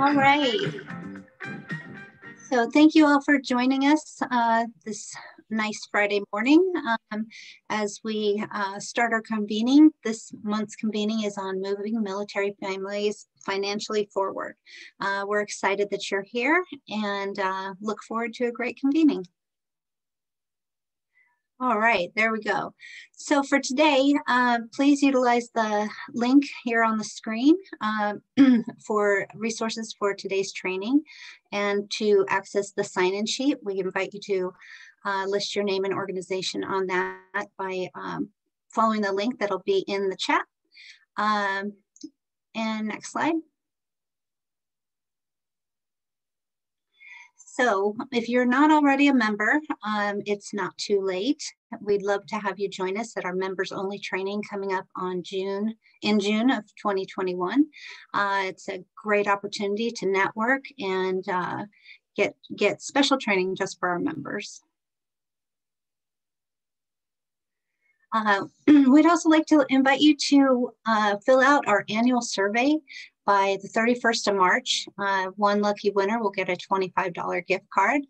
All right. So thank you all for joining us this nice Friday morning. As we start our convening, this month's convening is on moving military families financially forward. We're excited that you're here and look forward to a great convening. All right, there we go. So for today, please utilize the link here on the screen for resources for today's training. And to access the sign-in sheet, we invite you to list your name and organization on that by following the link that'll be in the chat. And next slide. So if you're not already a member, it's not too late. We'd love to have you join us at our members only training coming up in June of 2021. It's a great opportunity to network and get special training just for our members. We'd also like to invite you to fill out our annual survey by the 31st of March. One lucky winner will get a $25 gift card.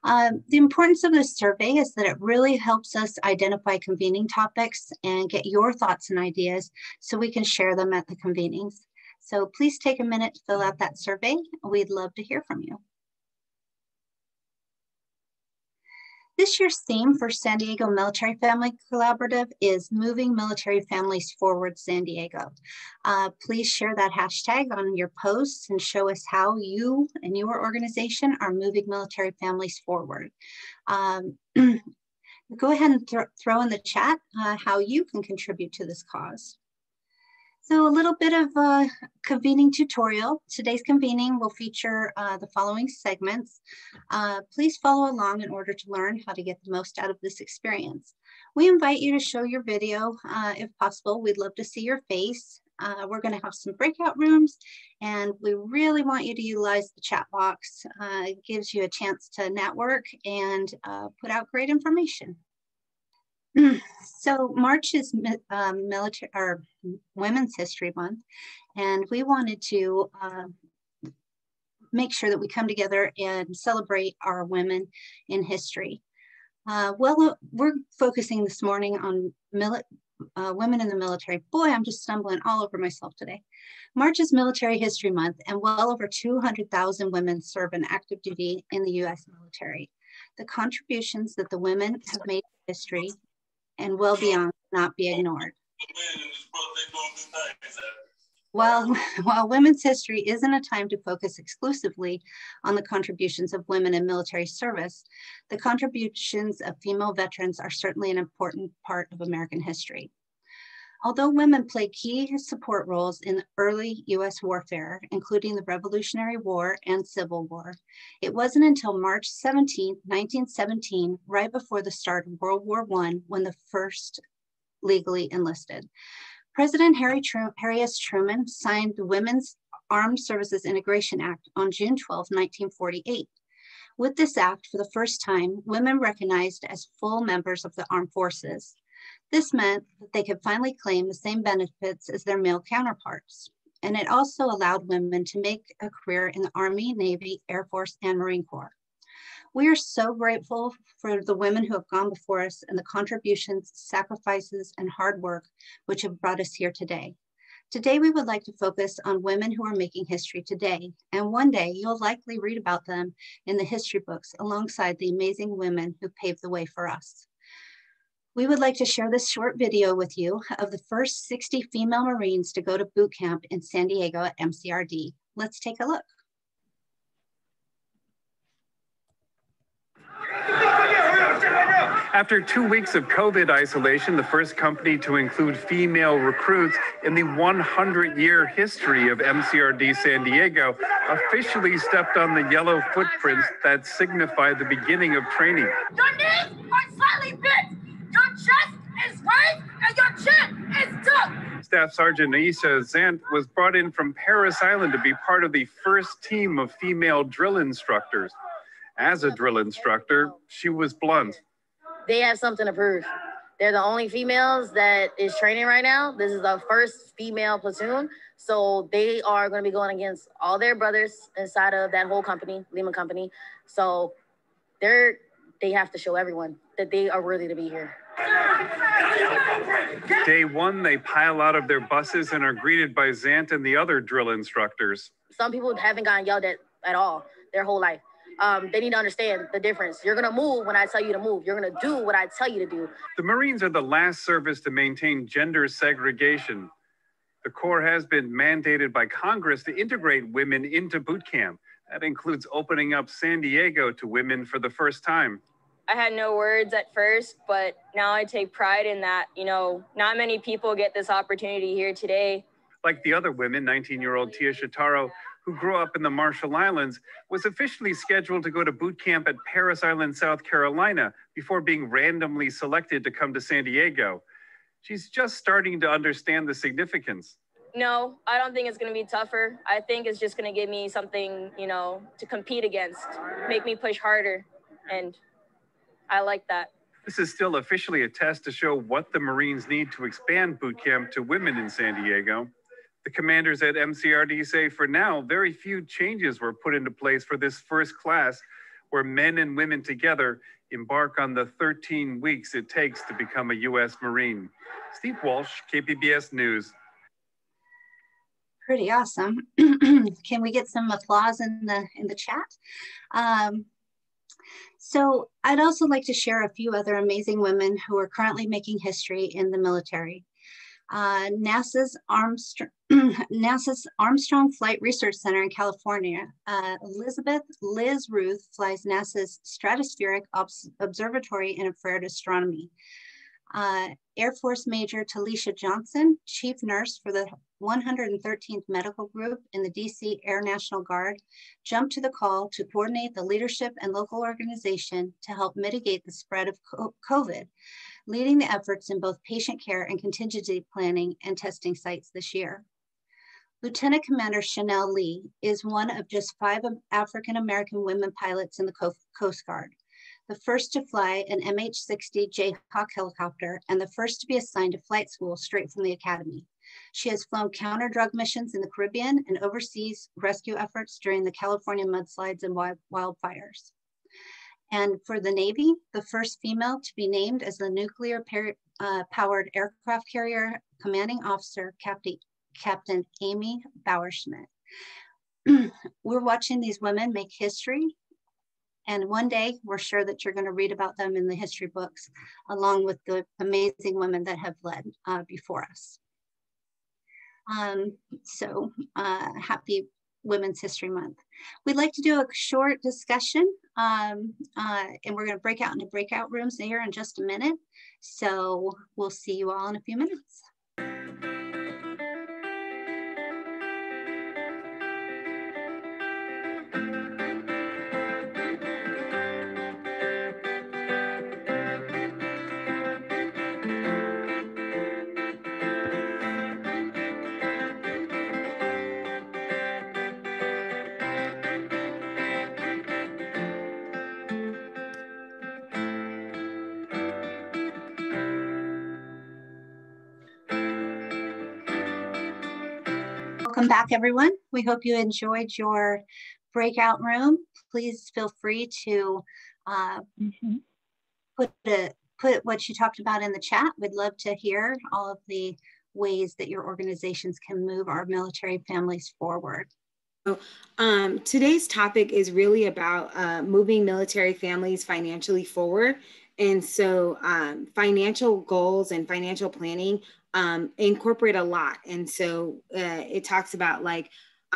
The importance of this survey is that it really helps us identify convening topics and get your thoughts and ideas so we can share them at the convenings. So please take a minute to fill out that survey. We'd love to hear from you. This year's theme for San Diego Military Family Collaborative is Moving Military Families Forward San Diego. Please share that hashtag on your posts and show us how you and your organization are moving military families forward. Go ahead and throw in the chat how you can contribute to this cause. So a little bit of a convening tutorial. Today's convening will feature the following segments. Please follow along in order to learn how to get the most out of this experience. We invite you to show your video if possible. We'd love to see your face. We're going to have some breakout rooms and we really want you to utilize the chat box. It gives you a chance to network and put out great information. So March is Women's History Month, and we wanted to make sure that we come together and celebrate our women in history. We're focusing this morning on women in the military. Boy, I'm just stumbling all over myself today. March is Military History Month, and well over 200,000 women serve in active duty in the U.S. military. The contributions that the women have made in history and well beyond not be ignored. While Women's History isn't a time to focus exclusively on the contributions of women in military service, the contributions of female veterans are certainly an important part of American history. Although women played key support roles in early U.S. warfare, including the Revolutionary War and Civil War, it wasn't until March 17, 1917, right before the start of World War I, when the first legally enlisted. President Harry S. Truman signed the Women's Armed Services Integration Act on June 12, 1948. With this act, for the first time, women recognized as full members of the armed forces. This meant that they could finally claim the same benefits as their male counterparts. And it also allowed women to make a career in the Army, Navy, Air Force, and Marine Corps. We are so grateful for the women who have gone before us and the contributions, sacrifices, and hard work which have brought us here today. Today, we would like to focus on women who are making history today. And one day, you'll likely read about them in the history books alongside the amazing women who paved the way for us. We would like to share this short video with you of the first 60 female Marines to go to boot camp in San Diego at MCRD. Let's take a look. After 2 weeks of COVID isolation, the first company to include female recruits in the 100-year history of MCRD San Diego officially stepped on the yellow footprints that signify the beginning of training. Your knees are slightly bent. Your chest is raised and your chin is tucked. Staff Sergeant Aisha Zant was brought in from Parris Island to be part of the first team of female drill instructors. As a drill instructor, she was blunt. They have something to prove. They're the only females that is training right now. This is the first female platoon. So they are going to be going against all their brothers inside of that whole company, Lehman Company. So they have to show everyone that they are worthy to be here. Day one, they pile out of their buses and are greeted by Zant and the other drill instructors. Some people haven't gotten yelled at all their whole life. They need to understand the difference. You're going to move when I tell you to move. You're going to do what I tell you to do. The Marines are the last service to maintain gender segregation. The Corps has been mandated by Congress to integrate women into boot camp. That includes opening up San Diego to women for the first time. I had no words at first, but now I take pride in that, not many people get this opportunity here today. Like the other women, 19-year-old Tia Shitaro, who grew up in the Marshall Islands, was officially scheduled to go to boot camp at Parris Island, South Carolina, before being randomly selected to come to San Diego. She's just starting to understand the significance. No, I don't think it's going to be tougher. I think it's just going to give me something, to compete against, make me push harder. And I like that. This is still officially a test to show what the Marines need to expand boot camp to women in San Diego. The commanders at MCRD say for now, very few changes were put into place for this first class, where men and women together embark on the 13 weeks it takes to become a U.S. Marine. Steve Walsh, KPBS News. Pretty awesome. Can we get some applause in the chat? So I'd also like to share a few other amazing women who are currently making history in the military. NASA's Armstrong Flight Research Center in California, Elizabeth Liz Ruth flies NASA's Stratospheric Observatory in Infrared Astronomy. Air Force Major Talisha Johnson, Chief Nurse for the 113th Medical Group in the DC Air National Guard, jumped to the call to coordinate the leadership and local organization to help mitigate the spread of COVID, leading the efforts in both patient care and contingency planning and testing sites this year. Lieutenant Commander Chanel Lee is one of just 5 African-American women pilots in the Coast Guard, the first to fly an MH-60 Jayhawk helicopter and the first to be assigned to flight school straight from the academy. She has flown counter-drug missions in the Caribbean and overseas rescue efforts during the California mudslides and wildfires. And for the Navy, the first female to be named as the nuclear-powered aircraft carrier commanding officer, Captain Amy Bauerschmidt. We're watching these women make history, and one day we're sure that you're going to read about them in the history books, along with the amazing women that have led before us. Happy Women's History Month. We'd like to do a short discussion, and we're going to break out into breakout rooms here in just a minute. So we'll see you all in a few minutes. Welcome back, everyone. We hope you enjoyed your breakout room. Please feel free to put what you talked about in the chat. We'd love to hear all of the ways that your organizations can move our military families forward. Today's topic is really about moving military families financially forward. And so financial goals and financial planning incorporate a lot. And so it talks about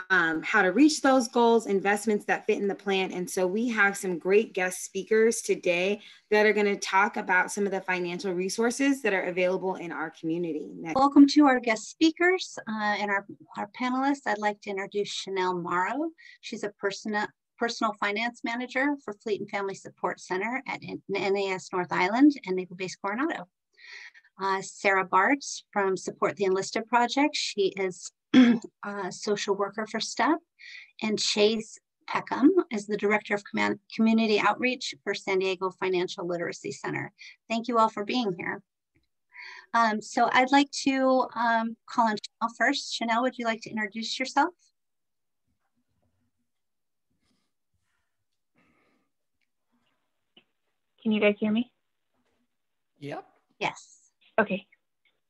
how to reach those goals, investments that fit in the plan. And so we have some great guest speakers today that are going to talk about some of the financial resources that are available in our community. Welcome to our guest speakers and our panelists. I'd like to introduce Chanel Morrow. She's a personal finance manager for Fleet and Family Support Center at NAS North Island and Naval Base Coronado. Sarah Bartz from Support the Enlisted Project. She is a social worker for STEP. And Chase Peckham is the Director of Community Outreach for San Diego Financial Literacy Center. Thank you all for being here. So I'd like to call on Chanel first. Chanel, would you like to introduce yourself? Can you guys hear me? Yep. Yes. Okay.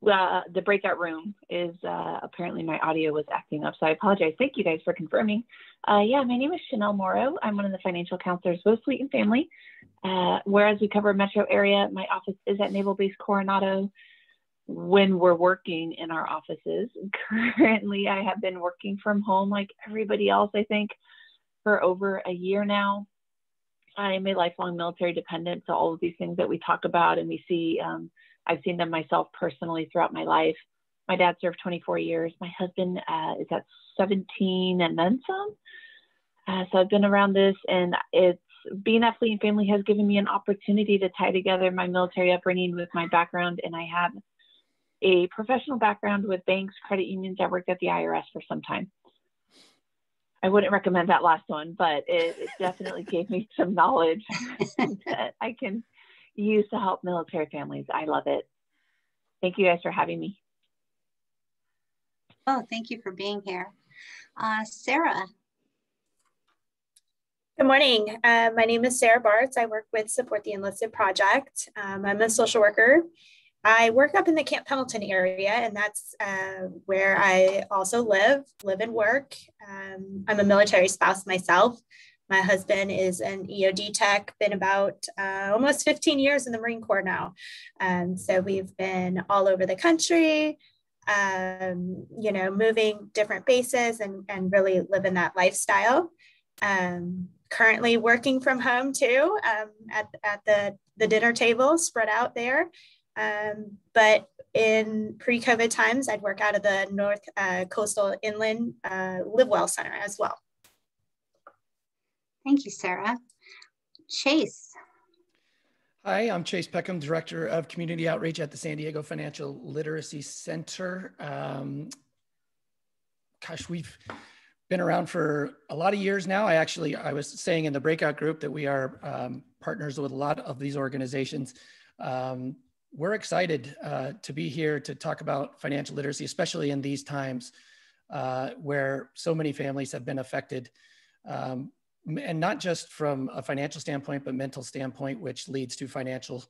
The breakout room is apparently my audio was acting up, so I apologize. Thank you guys for confirming. Yeah, my name is Chanel Morrow. I'm one of the financial counselors with Fleet and Family. Whereas we cover a metro area, my office is at Naval Base Coronado when we're working in our offices. Currently, I have been working from home like everybody else, I think, for over a year now. I am a lifelong military dependent, so all of these things that we talk about and we see, I've seen them myself personally throughout my life. My dad served 24 years. My husband is at 17 and then some. So I've been around this, and it's being at Fleet and Family has given me an opportunity to tie together my military upbringing with my background. And I have a professional background with banks, credit unions. I worked at the IRS for some time. I wouldn't recommend that last one, but it definitely gave me some knowledge that I can use to help military families. I love it. Thank you guys for having me. Oh, thank you for being here. Sarah. Good morning. My name is Sarah Bartz. I work with Support the Enlisted Project. I'm a social worker. I work up in the Camp Pendleton area, and that's where I also live and work. I'm a military spouse myself. My husband is an EOD tech, been about almost 15 years in the Marine Corps now. So we've been all over the country, you know, moving different bases and really living that lifestyle. Currently working from home too, at the dinner table, spread out there. But in pre-COVID times, I'd work out of the North Coastal Inland Live Well Center as well. Thank you, Sarah. Chase. Hi, I'm Chase Peckham, Director of Community Outreach at the San Diego Financial Literacy Center. Gosh, we've been around for a lot of years now. I was saying in the breakout group that we are partners with a lot of these organizations. We're excited to be here to talk about financial literacy, especially in these times where so many families have been affected, and not just from a financial standpoint, but mental standpoint, which leads to financial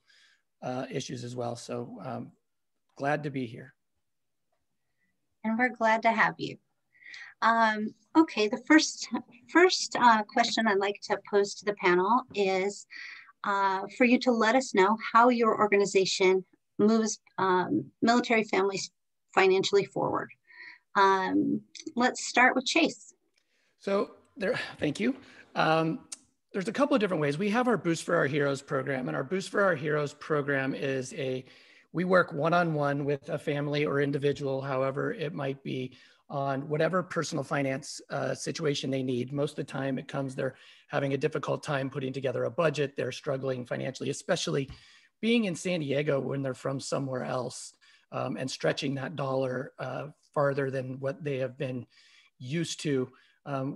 issues as well. So glad to be here. And we're glad to have you. Okay, the first question I'd like to pose to the panel is for you to let us know how your organization moves military families financially forward. Let's start with Chase. So thank you. There's a couple of different ways. We have our Boost for Our Heroes program, and our Boost for Our Heroes program is we work one-on-one with a family or individual, however it might be, on whatever personal finance situation they need. Most of the time it comes, they're having a difficult time putting together a budget. They're struggling financially, especially being in San Diego when they're from somewhere else, and stretching that dollar farther than what they have been used to.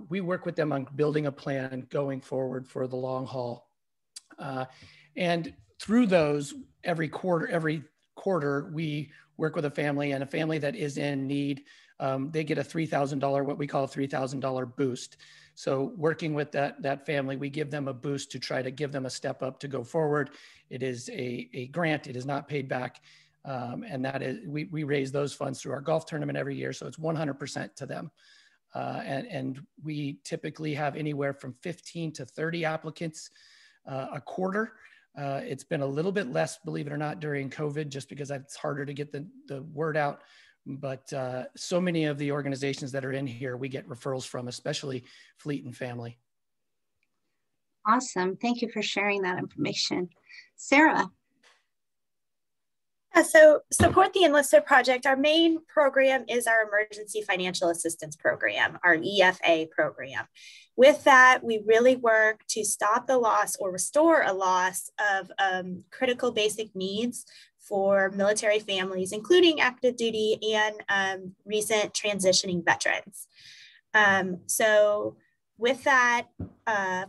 We work with them on building a plan going forward for the long haul. And through those, every quarter, we work with a family, and a family that is in need, they get a $3,000, what we call a $3,000 boost. So working with that family, we give them a boost to try to give them a step up to go forward. It is a grant, it is not paid back. And that is, we raise those funds through our golf tournament every year. So it's 100% to them. And we typically have anywhere from 15 to 30 applicants a quarter. It's been a little bit less, believe it or not, during COVID, just because it's harder to get the word out. But so many of the organizations that are in here, we get referrals from, especially Fleet and Family. Awesome. Thank you for sharing that information. Sarah. So Support the Enlisted Project, our main program is our Emergency Financial Assistance Program, our EFA program. With that, we really work to stop the loss or restore a loss of critical basic needs for military families, including active duty and recent transitioning veterans. So with that,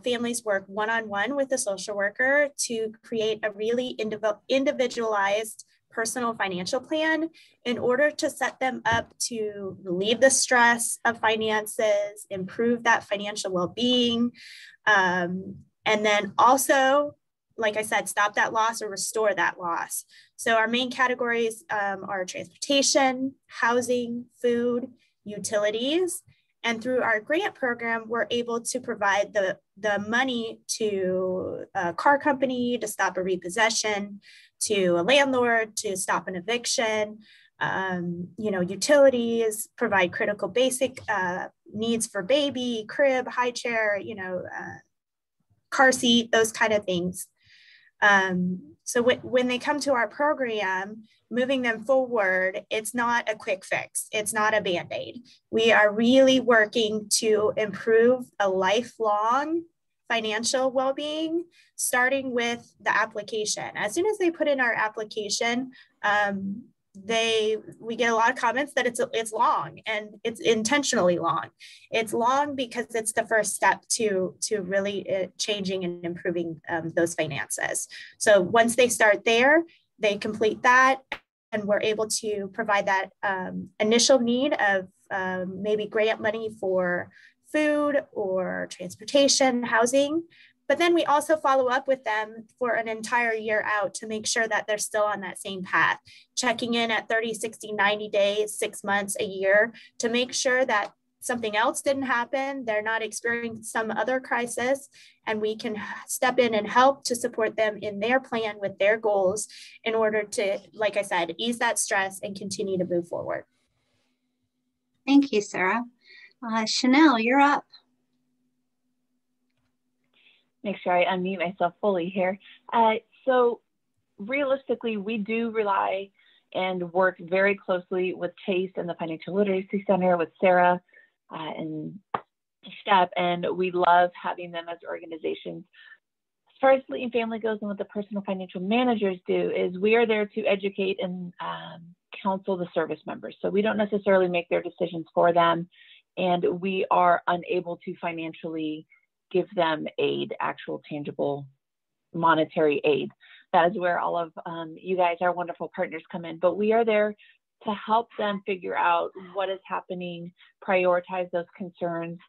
families work one-on-one with the social worker to create a really individualized personal financial plan in order to set them up to relieve the stress of finances, improve that financial well-being, and then also, like I said, stop that loss or restore that loss. So our main categories are transportation, housing, food, utilities. And through our grant program, we're able to provide the money to a car company to stop a repossession, to a landlord to stop an eviction, utilities, provide critical basic needs for baby, crib, high chair, car seat, those kind of things. So when they come to our program, moving them forward, it's not a quick fix. It's not a Band-Aid. We are really working to improve a lifelong financial well-being, starting with the application. As soon as they put in our application, we get a lot of comments that it's long, and it's intentionally long. It's long because it's the first step to really changing and improving those finances. So once they start there, they complete that, and we're able to provide that initial need of maybe grant money for food or transportation, housing. But then we also follow up with them for an entire year out to make sure that they're still on that same path, checking in at 30, 60, 90 days, 6 months, a year, to make sure that something else didn't happen, they're not experiencing some other crisis, and we can step in and help to support them in their plan with their goals in order to, like I said, ease that stress and continue to move forward. Thank you, Sarah. Chanel, you're up. Make sure I unmute myself fully here. So realistically, we do rely and work very closely with Chase and the Financial Literacy Center, with Sarah and STEP, and we love having them as organizations. As far as Fleet and Family goes, and what the personal financial managers do is we are there to educate and counsel the service members. So we don't necessarily make their decisions for them, and we are unable to financially give them aid, actual tangible monetary aid. That is where all of you guys, our wonderful partners, come in. But we are there to help them figure out what is happening, prioritize those concerns,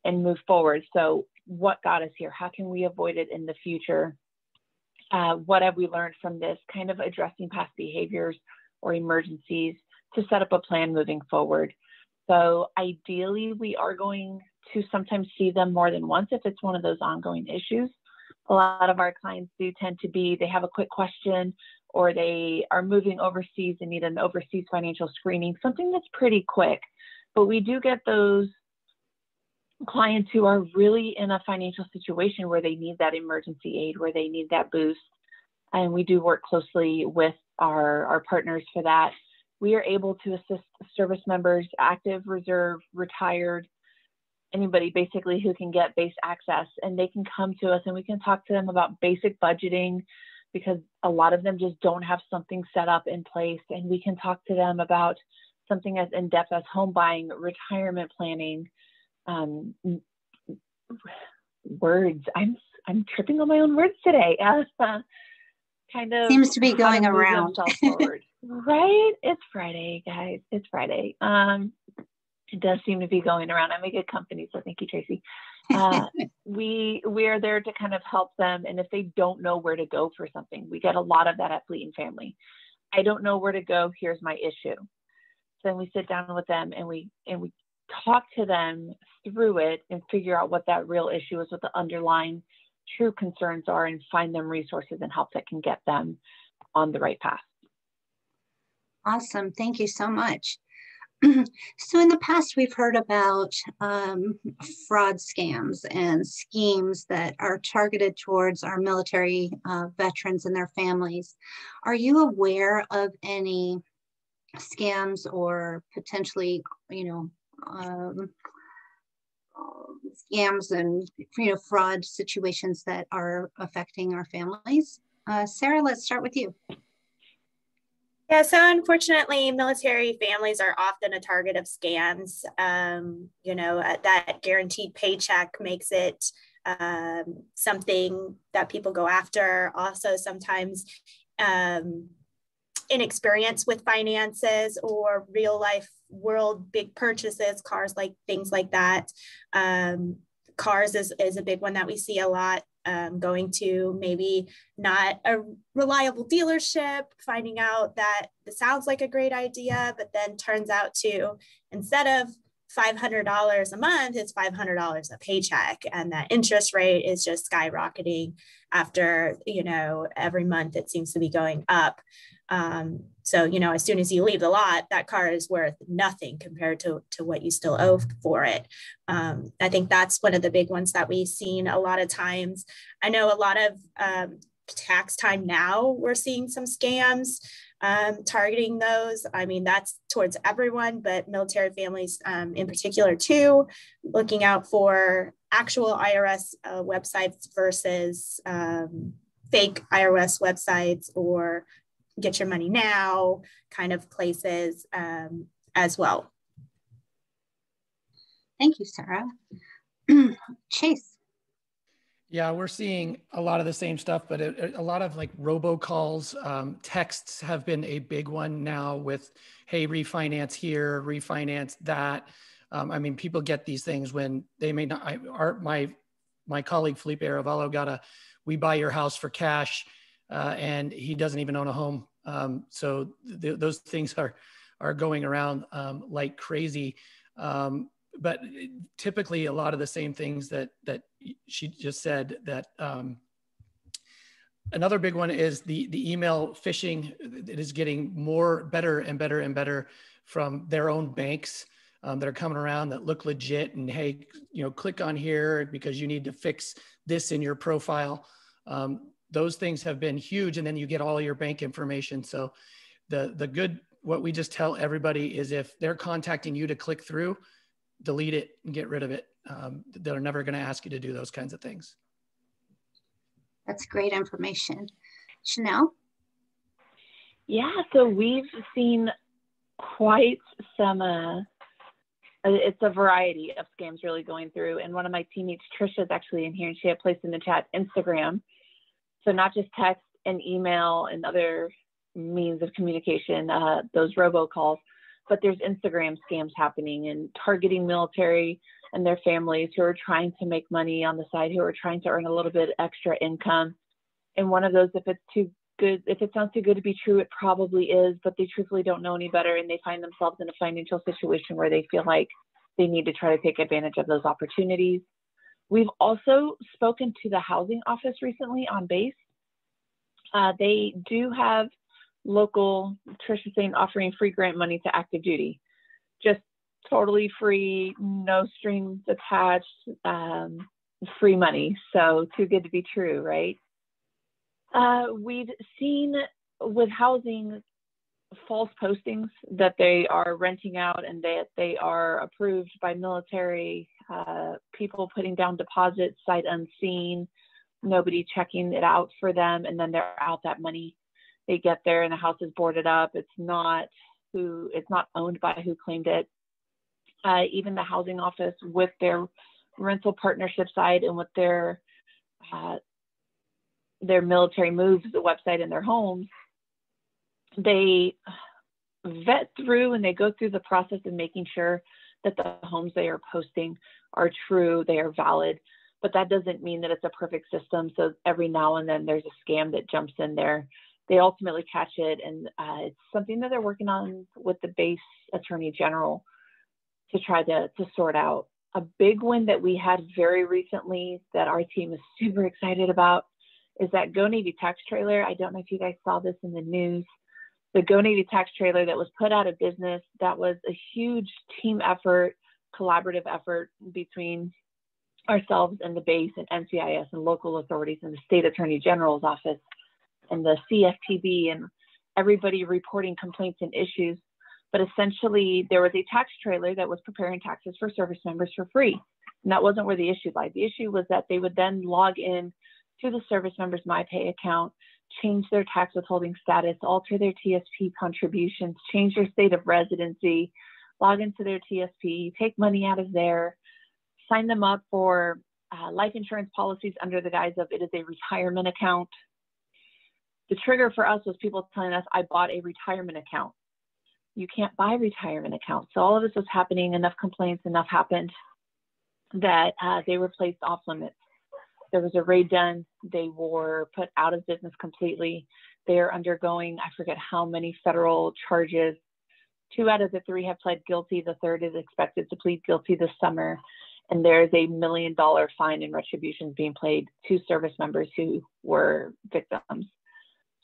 and move forward. So what got us here? How can we avoid it in the future? What have we learned from this? Kind of addressing past behaviors or emergencies to set up a plan moving forward. So ideally, we are going to sometimes see them more than once if it's one of those ongoing issues. A lot of our clients do tend to be, they have a quick question, or they are moving overseas and need an overseas financial screening, something that's pretty quick. But we do get those clients who are really in a financial situation where they need that emergency aid, where they need that boost. And we do work closely with our partners for that. We are able to assist service members, active, reserve, retired, anybody basically who can get base access, and they can come to us and we can talk to them about basic budgeting, because a lot of them just don't have something set up in place. And we can talk to them about something as in-depth as home buying, retirement planning, words. I'm tripping on my own words today. Kind of seems to be going around. Right? It's Friday, guys. It's Friday. It does seem to be going around. I'm a good company, so thank you, Tracy. We are there to kind of help them, and if they don't know where to go for something, we get a lot of that at Fleet and Family. I don't know where to go. Here's my issue. So then we sit down with them and we talk to them through it and figure out what that real issue is, what the underlying true concerns are, and find them resources and help that can get them on the right path. Awesome. Thank you so much. So in the past, we've heard about fraud scams and schemes that are targeted towards our military veterans and their families. Are you aware of any scams or potentially, scams and fraud situations that are affecting our families? Sarah, let's start with you. Yeah, so unfortunately, military families are often a target of scams. That guaranteed paycheck makes it something that people go after. Also, sometimes inexperience with finances or real life world big purchases, cars, like things like that. Cars is a big one that we see a lot. Going to maybe not a reliable dealership, finding out that it sounds like a great idea, but then turns out to, instead of $500 a month, it's $500 a paycheck. And that interest rate is just skyrocketing after, every month it seems to be going up. So, as soon as you leave the lot, that car is worth nothing compared to what you still owe for it. I think that's one of the big ones that we've seen a lot of times. I know a lot of tax time now, we're seeing some scams targeting those. I mean, that's towards everyone, but military families in particular too, looking out for actual IRS websites versus fake IRS websites or get your money now kind of places as well. Thank you, Sarah. Chase. Yeah, we're seeing a lot of the same stuff, but a lot of like robocalls, texts have been a big one now with, hey, refinance here, refinance that. I mean, people get these things when they may not. My colleague Felipe Aravallo got a, we buy your house for cash, and he doesn't even own a home. So those things are going around like crazy. But typically a lot of the same things that she just said. That another big one is the email phishing. It is getting better and better and better from their own banks that are coming around that look legit, and hey, click on here because you need to fix this in your profile. Those things have been huge, and then you get all your bank information. So the good, what we just tell everybody is if they're contacting you to click through, delete it and get rid of it. They're never going to ask you to do those kinds of things. That's great information. Chanel? Yeah, so we've seen quite some, it's a variety of scams really going through. And one of my teammates, Trisha, is actually in here, and she had placed in the chat Instagram. So not just text and email and other means of communication, those robocalls, but there's Instagram scams happening and targeting military and their families who are trying to make money on the side, who are trying to earn a little bit extra income. And one of those, if it sounds too good to be true, it probably is, but they truthfully don't know any better, and they find themselves in a financial situation where they feel like they need to try to take advantage of those opportunities. We've also spoken to the housing office recently on base. They do have local, Trisha saying, offering free grant money to active duty, just totally free, no strings attached, free money. So too good to be true, right? We've seen with housing false postings that they are renting out and that they are approved by military, people putting down deposits sight unseen, nobody checking it out for them, and then they're out that money. They get there and the house is boarded up. It's not owned by who claimed it. Even the housing office with their rental partnership side and with their military moves, the website in their homes, they vet through and they go through the process of making sure that the homes they are posting are true, they are valid, but that doesn't mean that it's a perfect system. So every now and then there's a scam that jumps in there. They ultimately catch it, and it's something that they're working on with the base attorney general to try to sort out. A big one that we had very recently that our team is super excited about is that Go Navy tax trailer. I don't know if you guys saw this in the news. The Go Navy tax trailer that was put out of business, that was a huge team effort, collaborative effort between ourselves and the base and NCIS and local authorities and the state attorney general's office and the CFPB and everybody reporting complaints and issues. But essentially there was a tax trailer that was preparing taxes for service members for free. And that wasn't where the issue lied. The issue was that they would then log in to the service members' MyPay account, change their tax withholding status, alter their TSP contributions, change their state of residency, log into their TSP, take money out of there, sign them up for life insurance policies under the guise of it is a retirement account. the trigger for us was people telling us, I bought a retirement account. You can't buy retirement accounts. So all of this was happening, enough complaints, enough happened that they were placed off limits. There was a raid done. They were put out of business completely. They are undergoing, I forget how many federal charges. 2 out of the 3 have pled guilty. The 3rd is expected to plead guilty this summer. And there's a $1 million fine and retribution being paid to service members who were victims.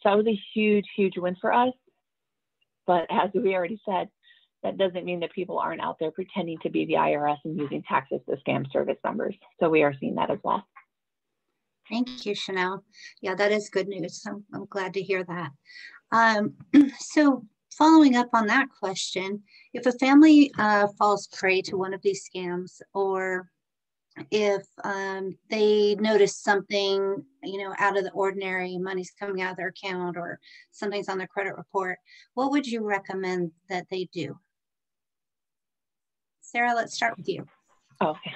So that was a huge, huge win for us. But as we already said, that doesn't mean that people aren't out there pretending to be the IRS and using taxes to scam service members. So we are seeing that as well. Thank you, Chanel. Yeah, that is good news. I'm glad to hear that. So following up on that question, if a family falls prey to one of these scams, or if they notice something, out of the ordinary, money's coming out of their account or something's on their credit report, what would you recommend that they do? Sarah, let's start with you. Okay.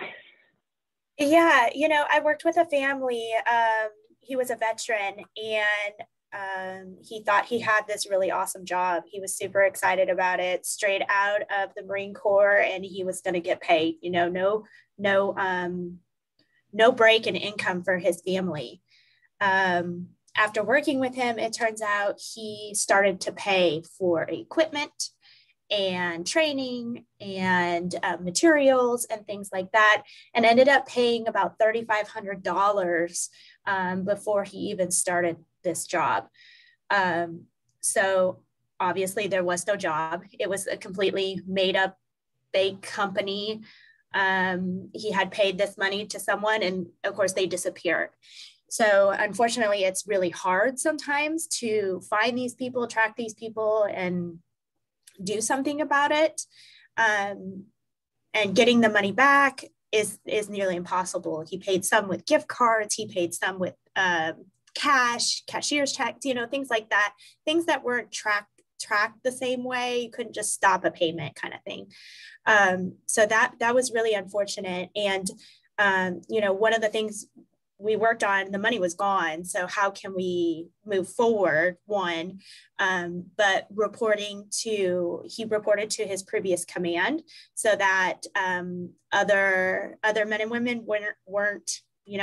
Yeah, I worked with a family. He was a veteran, and he thought he had this really awesome job. He was super excited about it, straight out of the Marine Corps, and he was going to get paid. No break in income for his family. After working with him, it turns out he started to pay for equipment and training and materials and things like that, and ended up paying about $3,500 before he even started this job. So obviously there was no job. It was a completely made up fake company. He had paid this money to someone, and of course they disappeared. So unfortunately, it's really hard sometimes to find these people, track these people, and do something about it. And getting the money back is nearly impossible. He paid some with gift cards. He paid some with cash, cashier's checks, things like that. Things that weren't tracked the same way. You couldn't just stop a payment kind of thing. So that was really unfortunate. And, one of the things we worked on, the money was gone. So how can we move forward? One, but he reported to his previous command so that other men and women weren't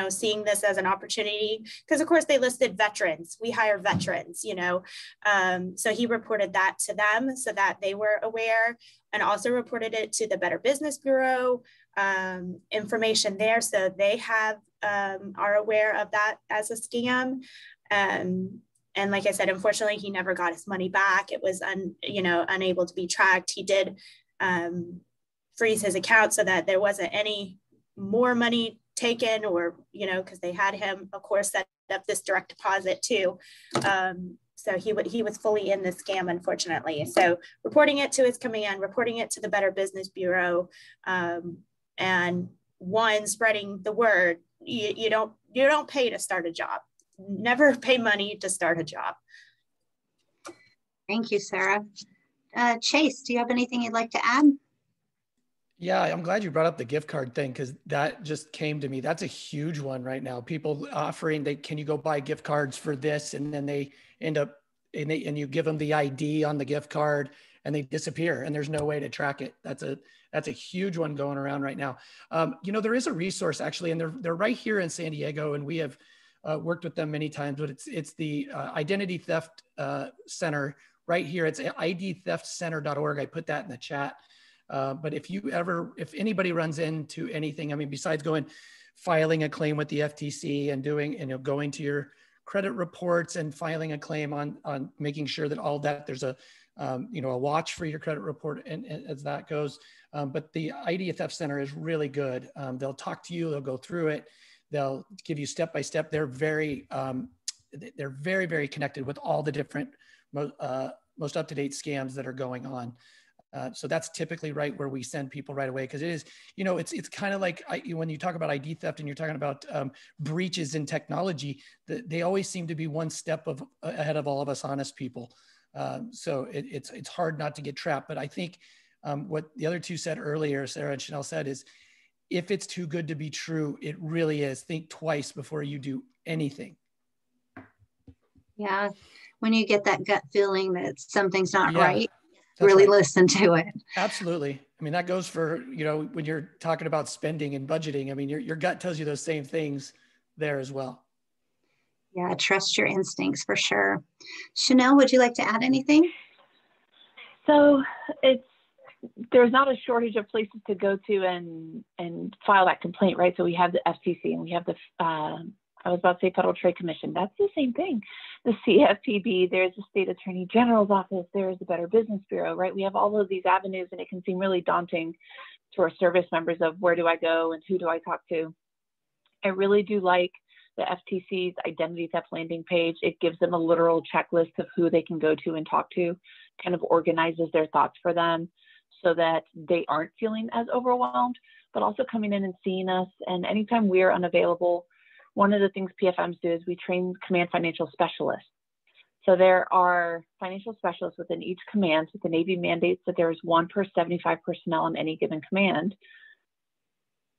seeing this as an opportunity, because of course they listed veterans. We hire veterans, so he reported that to them so that they were aware, and also reported it to the Better Business Bureau, information there. So they are aware of that as a scam. And like I said, unfortunately, he never got his money back. It was unable to be tracked. He did freeze his account so that there wasn't any more money taken, or because they had him, of course, set up this direct deposit too. So he was fully in the scam, unfortunately. So reporting it to his command, reporting it to the Better Business Bureau, and spreading the word. You don't pay to start a job. Never pay money to start a job. Thank you, Sarah. Chase, do you have anything you'd like to add? Yeah, I'm glad you brought up the gift card thing, because that just came to me. That's a huge one right now. People offering, can you go buy gift cards for this? And then they end up, and you give them the ID on the gift card and they disappear and there's no way to track it. That's a huge one going around right now. There is a resource actually, and they're right here in San Diego, and we have worked with them many times, but it's the Identity Theft Center right here. It's idtheftcenter.org. I put that in the chat. But if anybody runs into anything, besides filing a claim with the FTC and going to your credit reports and filing a claim on making sure that all that there's a watch for your credit report and as that goes. But the ID Theft Center is really good. They'll talk to you, they'll go through it. They'll give you step-by-step. They're very, very connected with all the different most up-to-date scams that are going on. So that's typically right where we send people right away, because it is, it's kind of like when you talk about ID theft and you're talking about breaches in technology, they always seem to be one step ahead of all of us honest people. So it's hard not to get trapped. But I think what the other two said earlier, Sarah and Chanel said, is if it's too good to be true, it really is. Think twice before you do anything. Yeah. When you get that gut feeling that something's not Yeah, right, that's really right. listen to it. Absolutely. I mean, that goes for, when you're talking about spending and budgeting, I mean, your gut tells you those same things there as well. Yeah, trust your instincts for sure. Chanel, would you like to add anything? So there's not a shortage of places to go to and file that complaint, right? So we have the FTC and we have the, I was about to say Federal Trade Commission. That's the same thing. The CFPB, there's the State Attorney General's office, there's the Better Business Bureau, right? We have all of these avenues, and it can seem really daunting to our service members of where do I go and who do I talk to? I really do like the FTC's identity theft landing page. It gives them a literal checklist of who they can go to and talk to, kind of organizes their thoughts for them so that they aren't feeling as overwhelmed, but also coming in and seeing us. And anytime we're unavailable, one of the things PFMs do is we train command financial specialists. So there are financial specialists within each command. So the Navy mandates that there is 1 per 75 personnel on any given command.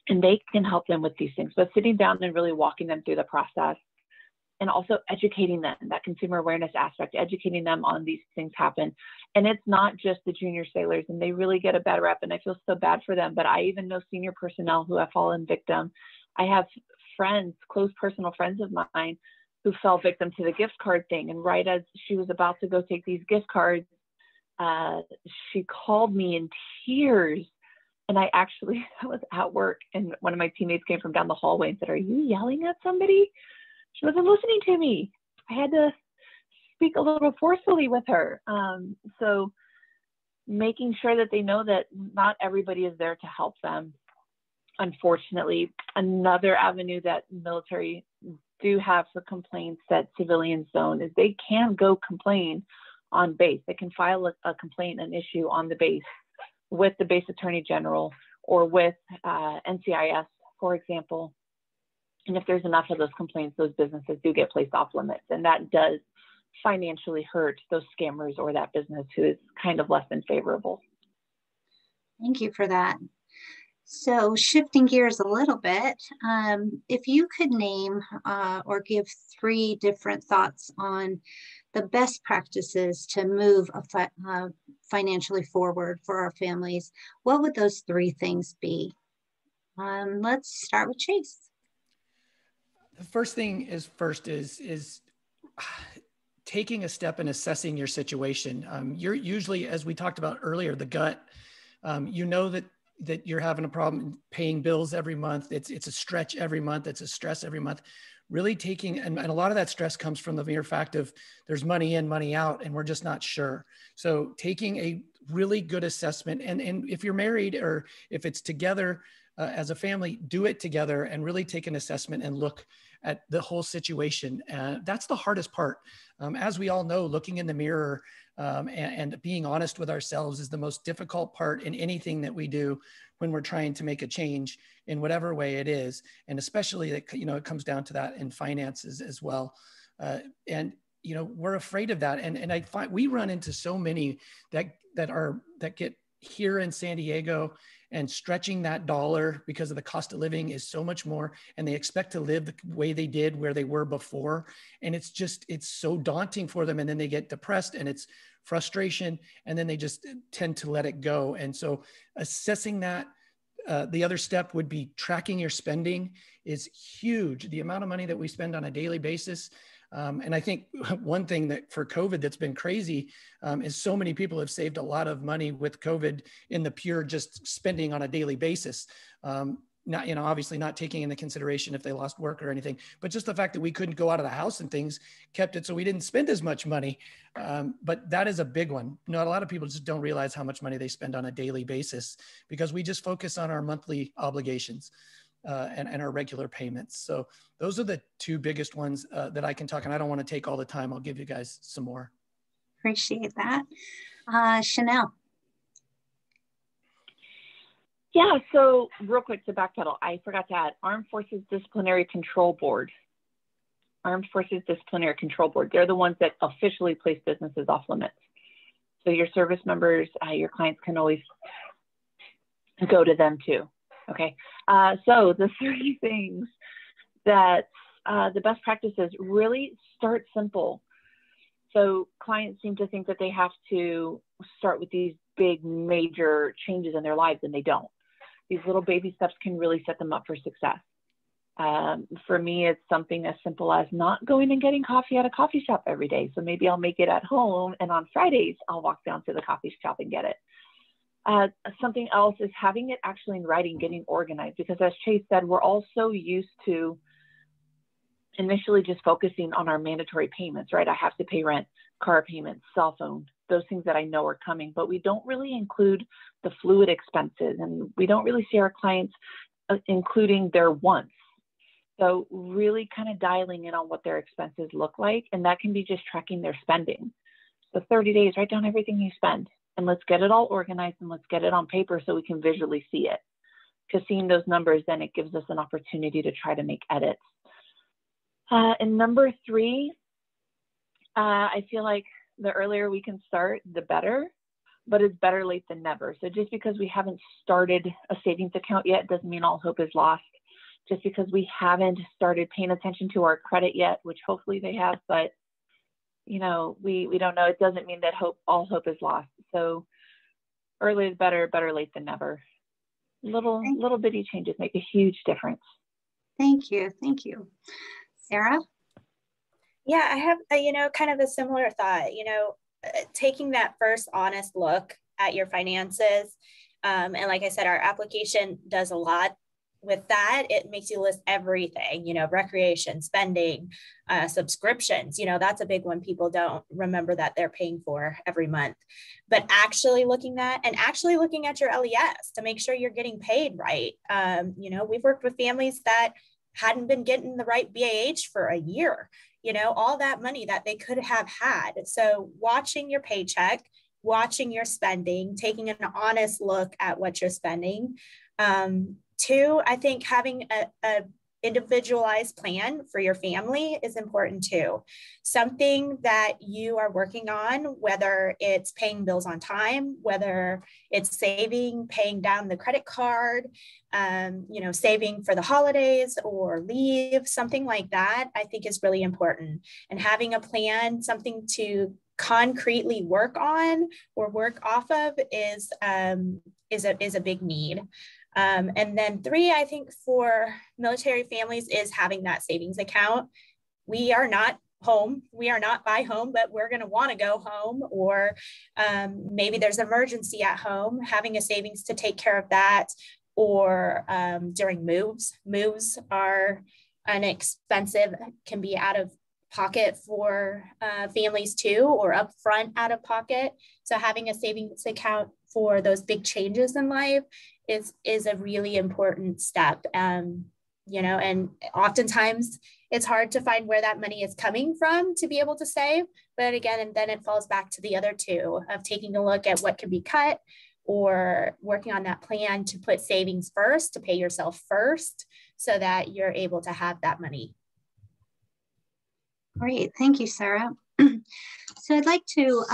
And they can help them with these things, but sitting down and really walking them through the process and also educating them, that consumer awareness aspect, educating them on these things happen. And it's not just the junior sailors, and they really get a bad rep, and I feel so bad for them, but I even know senior personnel who have fallen victim. I have friends, close personal friends of mine who fell victim to the gift card thing. And right as she was about to go take these gift cards, she called me in tears. And I was at work, and one of my teammates came from down the hallway and said, "Are you yelling at somebody?" She wasn't listening to me. I had to speak a little forcefully with her. So making sure that they know that not everybody is there to help them. Unfortunately, another avenue that military do have for complaints that civilians don't is they can go complain on base. They can file a complaint, an issue on the base with the base attorney general or with NCIS, for example. And if there's enough of those complaints, those businesses do get placed off limits. And that does financially hurt those scammers or that business who is kind of less than favorable. Thank you for that. So shifting gears a little bit, if you could name or give 3 different thoughts on the best practices to move financially forward for our families, what would those 3 things be? Let's start with Chase. The first thing is taking a step and assessing your situation. You're usually, as we talked about earlier, the gut, that you're having a problem paying bills every month. It's a stretch every month. It's a stress every month. Really taking, and a lot of that stress comes from the mere fact of there's money in, money out, and we're just not sure. So taking a really good assessment, and if you're married or if it's together as a family, do it together and really take an assessment and look at the whole situation. That's the hardest part. As we all know, looking in the mirror and being honest with ourselves is the most difficult part in anything that we do when we're trying to make a change in whatever way it is. And especially, it comes down to that in finances as well. And we're afraid of that. And I find we run into so many that get here in San Diego, and stretching that dollar because of the cost of living is so much more, and they expect to live the way they did where they were before. And it's so daunting for them. And then they get depressed, and it's frustration, and then they just tend to let it go. And so assessing that, the other step would be tracking your spending is huge. The amount of money that we spend on a daily basis. And I think one thing that for COVID that's been crazy is so many people have saved a lot of money with COVID in the pure just spending on a daily basis. Not, obviously not taking into consideration if they lost work or anything, but just the fact that we couldn't go out of the house and things kept it so we didn't spend as much money. But that is a big one. A lot of people just don't realize how much money they spend on a daily basis because we just focus on our monthly obligations. And our regular payments. So those are the 2 biggest ones that I can talk, and I don't want to take all the time. I'll give you guys some more. Appreciate that. Chanel. Yeah, so real quick to backpedal, I forgot to add Armed Forces Disciplinary Control Board. Armed Forces Disciplinary Control Board. They're the ones that officially place businesses off limits. So your service members, your clients can always go to them too. Okay, so the 3 things that the best practices really start simple. So clients seem to think that they have to start with these big major changes in their lives, and they don't. These little baby steps can really set them up for success. For me, it's something as simple as not going and getting coffee at a coffee shop every day. So maybe I'll make it at home, and on Fridays, I'll walk down to the coffee shop and get it. Something else is having it actually in writing, getting organized, because as Chase said, we're all so used to initially just focusing on our mandatory payments, right? I have to pay rent, car payments, cell phone, those things that I know are coming, but we don't really include the fluid expenses, and we don't really see our clients including their wants. So really kind of dialing in on what their expenses look like, and that can be just tracking their spending. So 30 days, write down everything you spend, and let's get it all organized, and let's get it on paper so we can visually see it. Because seeing those numbers, then it gives us an opportunity to try to make edits. And number 3, I feel like the earlier we can start, the better, but it's better late than never. So just because we haven't started a savings account yet doesn't mean all hope is lost. Just because we haven't started paying attention to our credit yet, which hopefully they have, but you know, we don't know, it doesn't mean that all hope is lost. So early is better, better late than never. Little bitty changes make a huge difference. Thank you. Thank you. Sarah? Yeah, I have, kind of a similar thought, taking that first honest look at your finances. And like I said, our application does a lot with that. It makes you list everything, recreation, spending, subscriptions, that's a big one. People don't remember that they're paying for every month, but actually looking at your LES to make sure you're getting paid right. We've worked with families that hadn't been getting the right BAH for a year, all that money that they could have had. So watching your paycheck, watching your spending, taking an honest look at what you're spending. 2, I think having a individualized plan for your family is important too. Something that you are working on, whether it's paying bills on time, whether it's saving, paying down the credit card, saving for the holidays or leave, something like that, I think is really important. And having a plan, something to concretely work on or work off of is a big need. And then 3, I think for military families is having that savings account. We are not home. We are not by home, but we're going to want to go home, or maybe there's an emergency at home, having a savings to take care of that, or during moves. Moves are inexpensive, can be out of pocket for families too, or upfront out of pocket. So having a savings account for those big changes in life is a really important step. And oftentimes it's hard to find where that money is coming from to be able to save. But again, and then it falls back to the other 2 of taking a look at what can be cut, or working on that plan to put savings first, to pay yourself first, so that you're able to have that money. Great. Thank you, Sarah. So I'd like to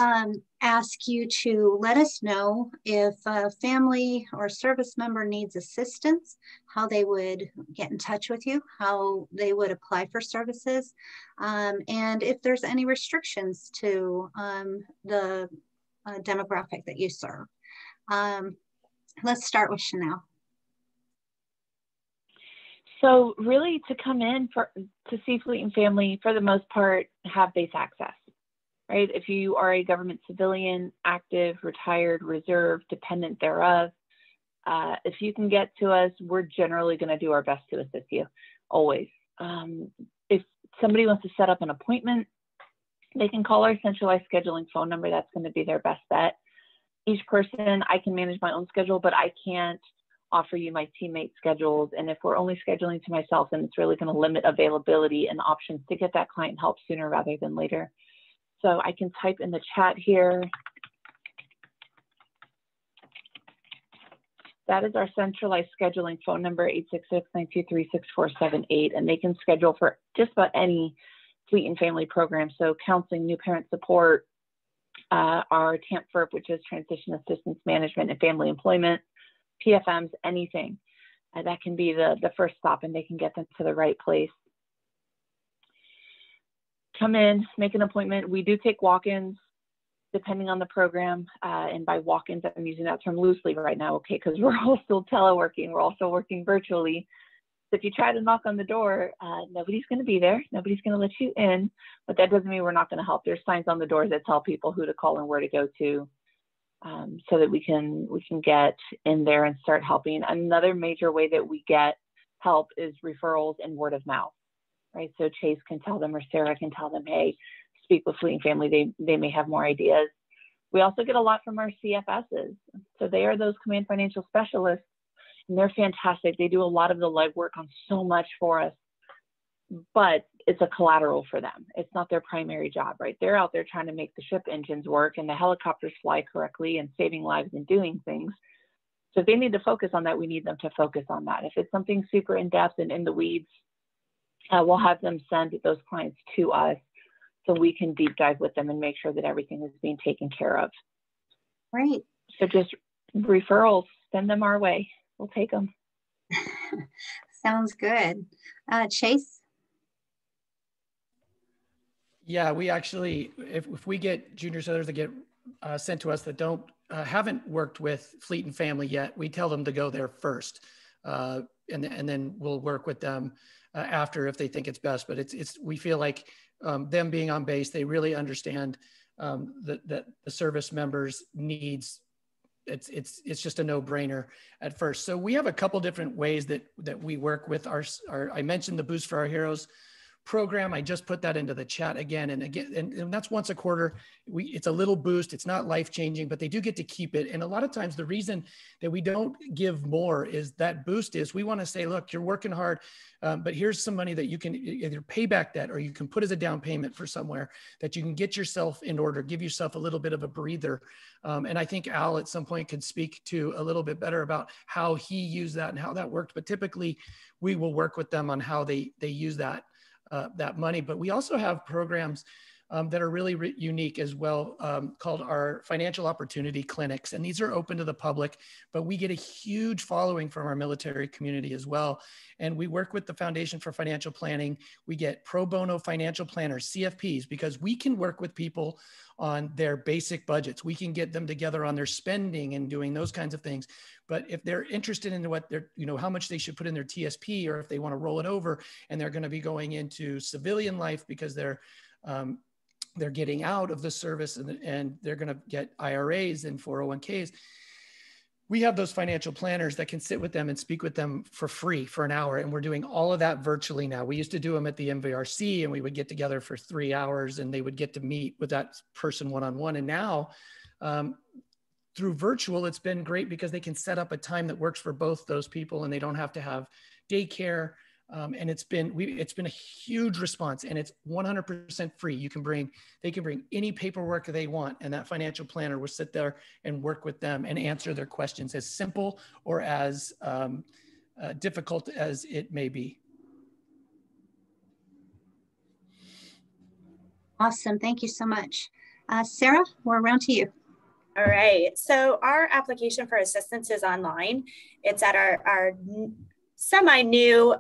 ask you to let us know if a family or service member needs assistance, how they would get in touch with you, how they would apply for services, and if there's any restrictions to the demographic that you serve. Let's start with Chanel. So really, to come in to see Fleet and Family, for the most part, have base access, right? If you are a government civilian, active, retired, reserve, dependent thereof, if you can get to us, we're generally going to do our best to assist you, always. If somebody wants to set up an appointment, they can call our centralized scheduling phone number. That's going to be their best bet. Each person, I can manage my own schedule, but I can't offer you my teammates' schedules. And if we're only scheduling to myself, then it's really going to limit availability and options to get that client help sooner rather than later. So I can type in the chat here. That is our centralized scheduling phone number, 866-923-6478. And they can schedule for just about any Fleet and Family program. So counseling, new parent support, our TAMP-FERP, which is Transition Assistance Management and Family Employment, PFMs, anything. That can be the first stop, and they can get them to the right place. come in, make an appointment. We do take walk-ins depending on the program. And by walk-ins, I'm using that term loosely right now, okay, because we're all still teleworking. We're also working virtually. So if you try to knock on the door, nobody's going to be there. Nobody's going to let you in, but that doesn't mean we're not going to help. There's signs on the doors that tell people who to call and where to go to, so that we can get in there and start helping. Another major way that we get help is referrals and word of mouth, right? So Chase can tell them, or Sarah can tell them, hey, speak with Fleeting Family. They may have more ideas. We also get a lot from our CFSs. So they are those command financial specialists, and they're fantastic. They do a lot of the legwork on so much for us, but it's a collateral for them. It's not their primary job, right? They're out there trying to make the ship engines work and the helicopters fly correctly and saving lives and doing things. So if they need to focus on that, we need them to focus on that. If it's something super in-depth and in the weeds, we'll have them send those clients to us so we can deep dive with them and make sure that everything is being taken care of. Great. So just referrals, send them our way. We'll take them. Sounds good. Chase? Yeah, we actually, if we get junior sailors that get sent to us that haven't worked with Fleeting Family yet, we tell them to go there first, and then we'll work with them after if they think it's best. But we feel like them being on base, they really understand that the service members' needs. It's just a no-brainer at first. So we have a couple different ways that we work with our I mentioned the Boost for Our Heroes program. I just put that into the chat again and again, and that's once a quarter. It's a little boost. It's not life-changing, but they do get to keep it. And a lot of times the reason that we don't give more is that boost is we want to say, look, you're working hard, but here's some money that you can either pay back that, or you can put as a down payment for somewhere that you can get yourself in order, give yourself a little bit of a breather. And I think Al at some point could speak to a little bit better about how he used that and how that worked. But typically we will work with them on how they use that money. But we also have programs that are really unique as well, called our financial opportunity clinics. And these are open to the public, but we get a huge following from our military community as well. And we work with the Foundation for Financial Planning. We get pro bono financial planners, CFPs, because we can work with people on their basic budgets. We can get them together on their spending and doing those kinds of things. But if they're interested in what they're, how much they should put in their TSP, or if they want to roll it over and they're going to be going into civilian life because they're getting out of the service and they're going to get IRAs and 401ks. We have those financial planners that can sit with them and speak with them for free for an hour. And we're doing all of that virtually now. We used to do them at the MVRC, and we would get together for 3 hours and they would get to meet with that person one-on-one. And now through virtual, it's been great because they can set up a time that works for both those people and they don't have to have daycare. And it's been a huge response, and it's 100% free. They can bring any paperwork they want, and that financial planner will sit there and work with them and answer their questions, as simple or as difficult as it may be. Awesome, thank you so much. Sarah, we're around to you. All right, so our application for assistance is online. It's at our semi-new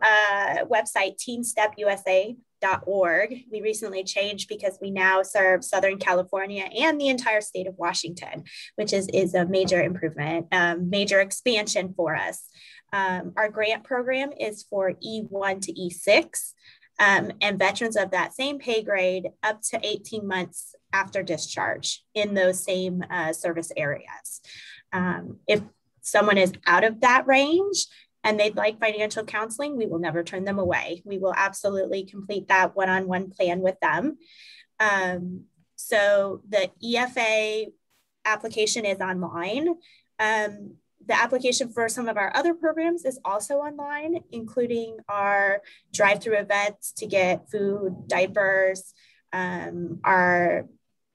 website, teenstepusa.org. We recently changed because we now serve Southern California and the entire state of Washington, which is a major improvement, major expansion for us. Our grant program is for E1 to E6, and veterans of that same pay grade up to 18 months after discharge in those same service areas. If someone is out of that range and they'd like financial counseling, we will never turn them away. We will absolutely complete that one-on-one plan with them. So the EFA application is online. The application for some of our other programs is also online, including our drive-through events to get food, diapers,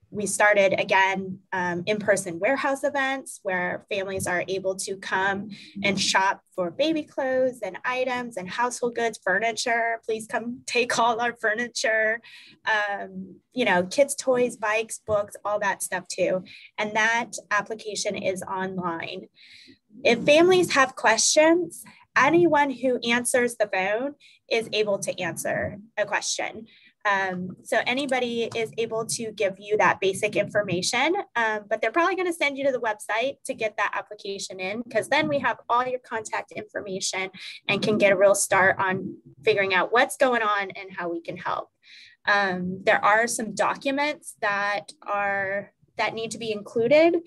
we started again in-person warehouse events where families are able to come and shop for baby clothes and items and household goods, furniture. Please come take all our furniture, kids' toys, bikes, books, all that stuff too. And that application is online. If families have questions, anyone who answers the phone is able to answer a question. So anybody is able to give you that basic information, but they're probably going to send you to the website to get that application in, because then we have all your contact information and can get a real start on figuring out what's going on and how we can help. There are some documents that need to be included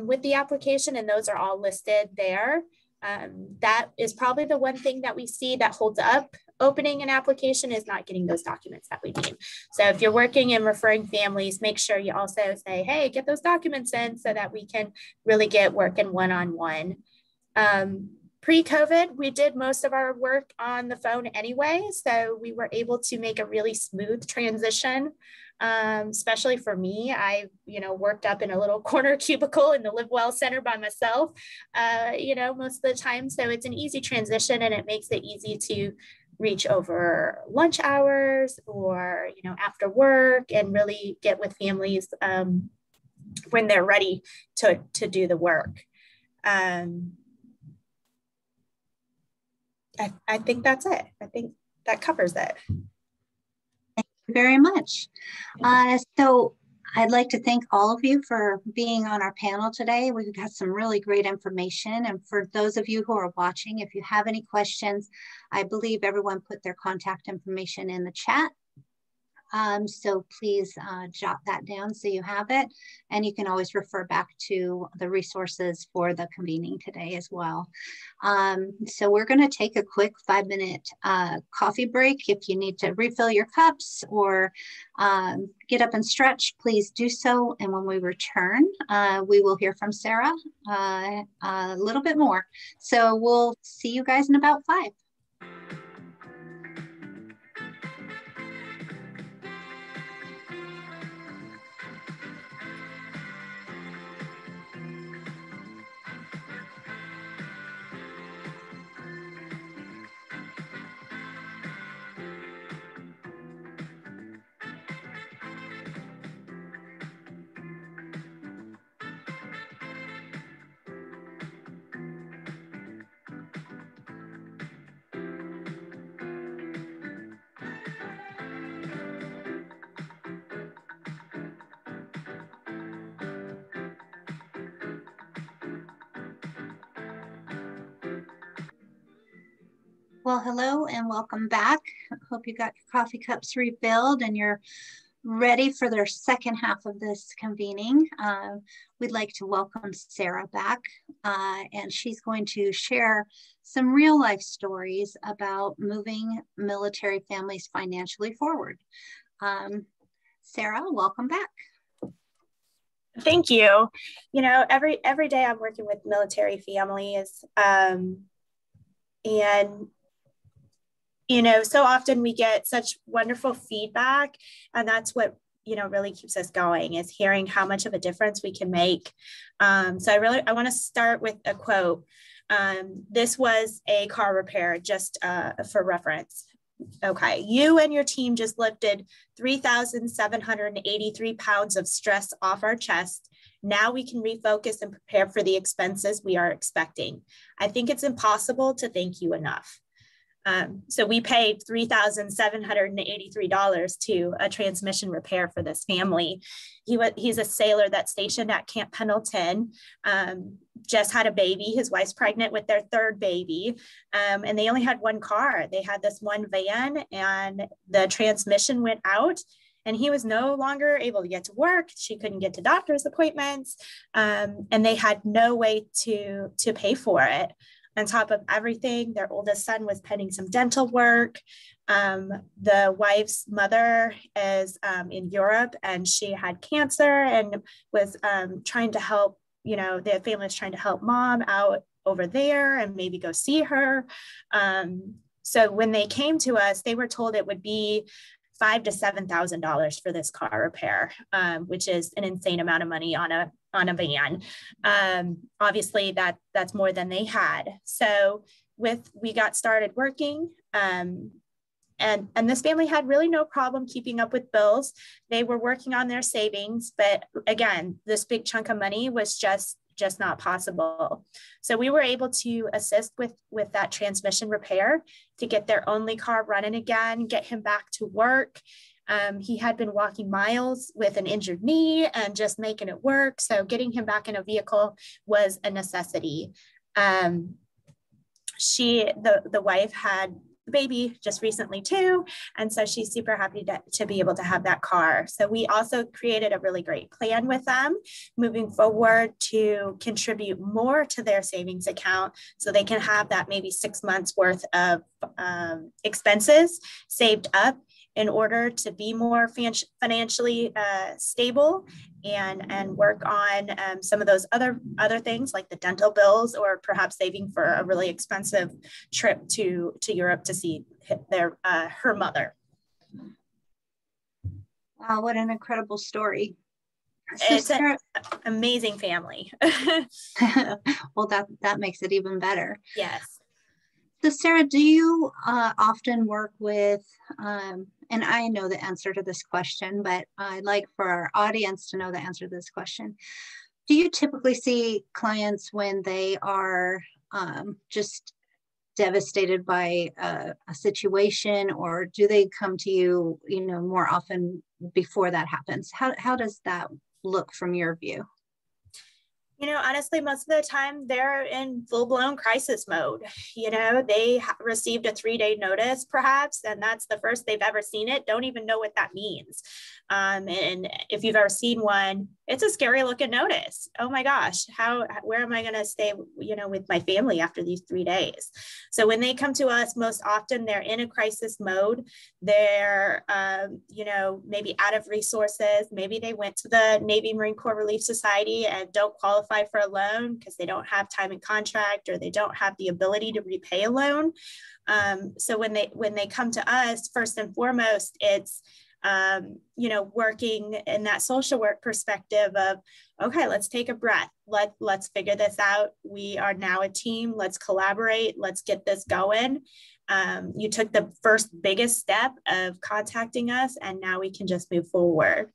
with the application, and those are all listed there. That is probably the one thing that we see that holds up opening an application, is not getting those documents that we need. So if you're working and referring families, make sure you also say, hey, get those documents in so that we can really get working one-on-one. Pre-COVID, we did most of our work on the phone anyway, so we were able to make a really smooth transition. Especially for me, I, worked up in a little corner cubicle in the Live Well Center by myself, most of the time. So it's an easy transition, and it makes it easy to reach over lunch hours or, after work, and really get with families when they're ready to do the work. I think that's it. I think that covers it. Thank you very much. So I'd like to thank all of you for being on our panel today. We've got some really great information. And for those of you who are watching, if you have any questions, I believe everyone put their contact information in the chat. So please jot that down so you have it. And you can always refer back to the resources for the convening today as well. So we're going to take a quick 5-minute coffee break. If you need to refill your cups or get up and stretch, please do so. And when we return, we will hear from Sarah a little bit more. So we'll see you guys in about 5. Well, hello and welcome back. Hope you got your coffee cups refilled and you're ready for their second half of this convening. We'd like to welcome Sarah back, and she's going to share some real life stories about moving military families financially forward. Sarah, welcome back. Thank you. Every day I'm working with military families, and so often we get such wonderful feedback, and that's what, really keeps us going, is hearing how much of a difference we can make. So I want to start with a quote. This was a car repair, just for reference. Okay, you and your team just lifted 3,783 pounds of stress off our chest. Now we can refocus and prepare for the expenses we are expecting. I think it's impossible to thank you enough. So we paid $3,783 to a transmission repair for this family. He's a sailor that's stationed at Camp Pendleton, just had a baby. His wife's pregnant with their third baby, and they only had one car. They had this one van, and the transmission went out, and he was no longer able to get to work. She couldn't get to doctor's appointments, and they had no way to pay for it. On top of everything, their oldest son was pending some dental work. The wife's mother is in Europe, and she had cancer and was trying to help, the family was trying to help mom out over there and maybe go see her. So when they came to us, they were told it would be $5,000 to $7,000 for this car repair, which is an insane amount of money on a van. Obviously that's more than they had. So we got started working, and this family had really no problem keeping up with bills. They were working on their savings, but again, this big chunk of money was just not possible. So we were able to assist with that transmission repair to get their only car running again, get him back to work. He had been walking miles with an injured knee and just making it work. So getting him back in a vehicle was a necessity. The wife had the baby just recently too. And so she's super happy to be able to have that car. So we also created a really great plan with them moving forward to contribute more to their savings account so they can have that maybe 6 months worth of expenses saved up in order to be more financially stable and work on some of those other things like the dental bills, or perhaps saving for a really expensive trip to Europe to see her mother. Wow, what an incredible story. It's an amazing family. Well, that makes it even better. Yes. So Sarah, do you often work with, and I know the answer to this question, but I'd like for our audience to know the answer to this question. Do you typically see clients when they are just devastated by a situation, or do they come to you, more often before that happens? How does that look from your view? Honestly, most of the time they're in full-blown crisis mode. They received a 3-day notice perhaps, and that's the first they've ever seen it, don't even know what that means. And if you've ever seen one, it's a scary looking notice. Oh my gosh, where am I going to stay, with my family after these 3 days? So when they come to us, most often they're in a crisis mode. They're, maybe out of resources. Maybe they went to the Navy Marine Corps Relief Society and don't qualify for a loan because they don't have time and contract, or they don't have the ability to repay a loan. So when they come to us, first and foremost, it's working in that social work perspective of, okay, let's take a breath. Let's figure this out. We are now a team. Let's collaborate. Let's get this going. You took the first biggest step of contacting us, and now we can just move forward.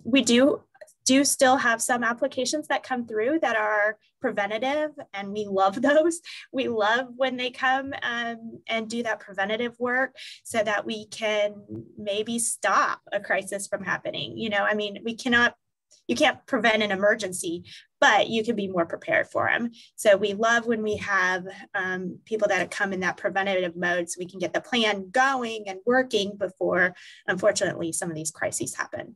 We do still have some applications that come through that are preventative, and we love those. We love when they come and do that preventative work so that we can maybe stop a crisis from happening. You can't prevent an emergency, but you can be more prepared for them. So we love when we have people that come in that preventative mode so we can get the plan going and working before, unfortunately, some of these crises happen.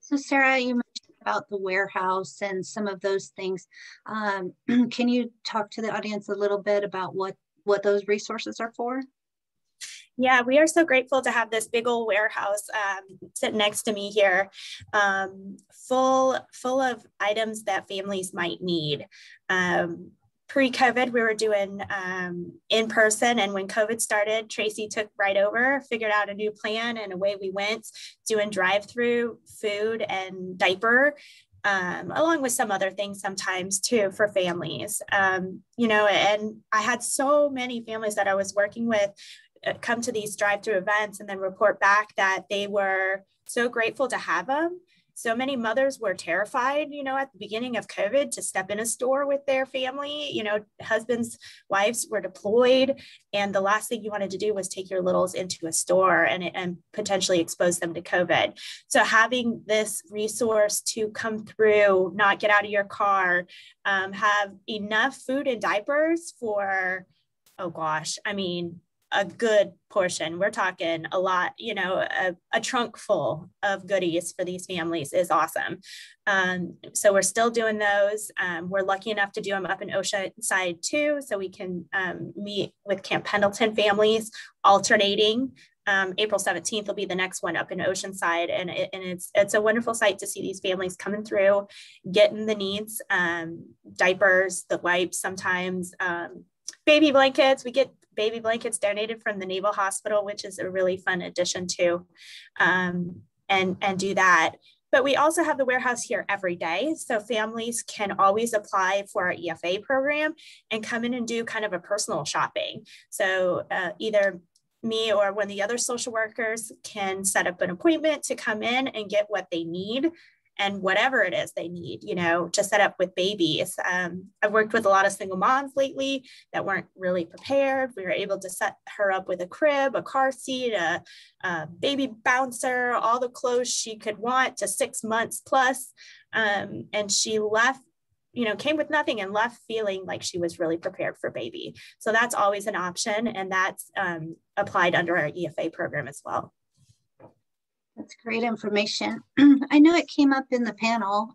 So Sarah, you mentioned about the warehouse and some of those things. Can you talk to the audience a little bit about what those resources are for? Yeah, we are so grateful to have this big old warehouse sitting next to me here, full of items that families might need. Pre-COVID, we were doing in person, and when COVID started, Tracy took right over, figured out a new plan, and away we went, doing drive-through food and diaper, along with some other things sometimes too for families. And I had so many families that I was working with come to these drive-through events and then report back that they were so grateful to have them. So many mothers were terrified, at the beginning of COVID to step in a store with their family. Husbands, wives were deployed, and the last thing you wanted to do was take your littles into a store and potentially expose them to COVID. So having this resource to come through, not get out of your car, have enough food and diapers for, a good portion. We're talking a lot, a trunk full of goodies for these families is awesome. So we're still doing those. We're lucky enough to do them up in Oceanside too. So we can meet with Camp Pendleton families alternating. April 17th will be the next one up in Oceanside. And it's a wonderful sight to see these families coming through, getting the needs, diapers, the wipes, sometimes baby blankets. We get baby blankets donated from the Naval Hospital, which is a really fun addition too, and do that. But we also have the warehouse here every day. So families can always apply for our EFA program and come in and do kind of a personal shopping. So either me or one of the other social workers can set up an appointment to come in and get what they need and whatever it is they need, you know, to set up with babies. I've worked with a lot of single moms lately that weren't really prepared. We were able to set her up with a crib, a car seat, a baby bouncer, all the clothes she could want to 6 months plus. And she left, you know, came with nothing and left feeling like she was really prepared for baby. So that's always an option. And that's applied under our EFA program as well. That's great information. I know it came up in the panel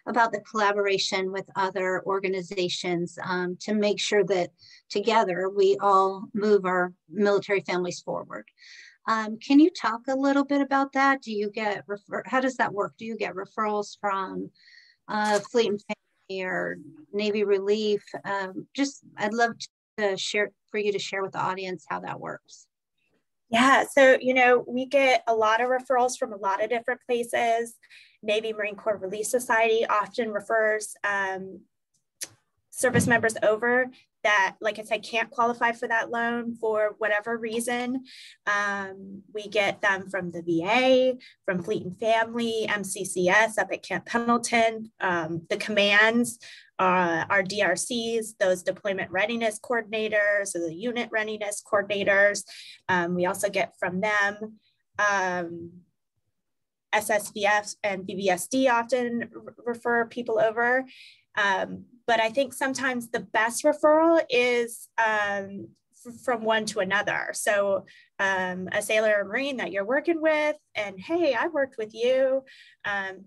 about the collaboration with other organizations to make sure that together we all move our military families forward. Can you talk a little bit about that? Do you get, how does that work? Do you get referrals from Fleet and Family or Navy Relief? I'd love to share, for you to share with the audience how that works. Yeah, so, you know, we get a lot of referrals from a lot of different places. Navy Marine Corps Relief Society often refers service members over that, like I said, can't qualify for that loan for whatever reason. We get them from the VA, from Fleet and Family, MCCS up at Camp Pendleton, the commands, our DRCs, those deployment readiness coordinators, or the unit readiness coordinators. We also get from them. SSVF and BBSD often refer people over. But I think sometimes the best referral is from one to another. So a sailor or Marine that you're working with, and hey, I worked with you,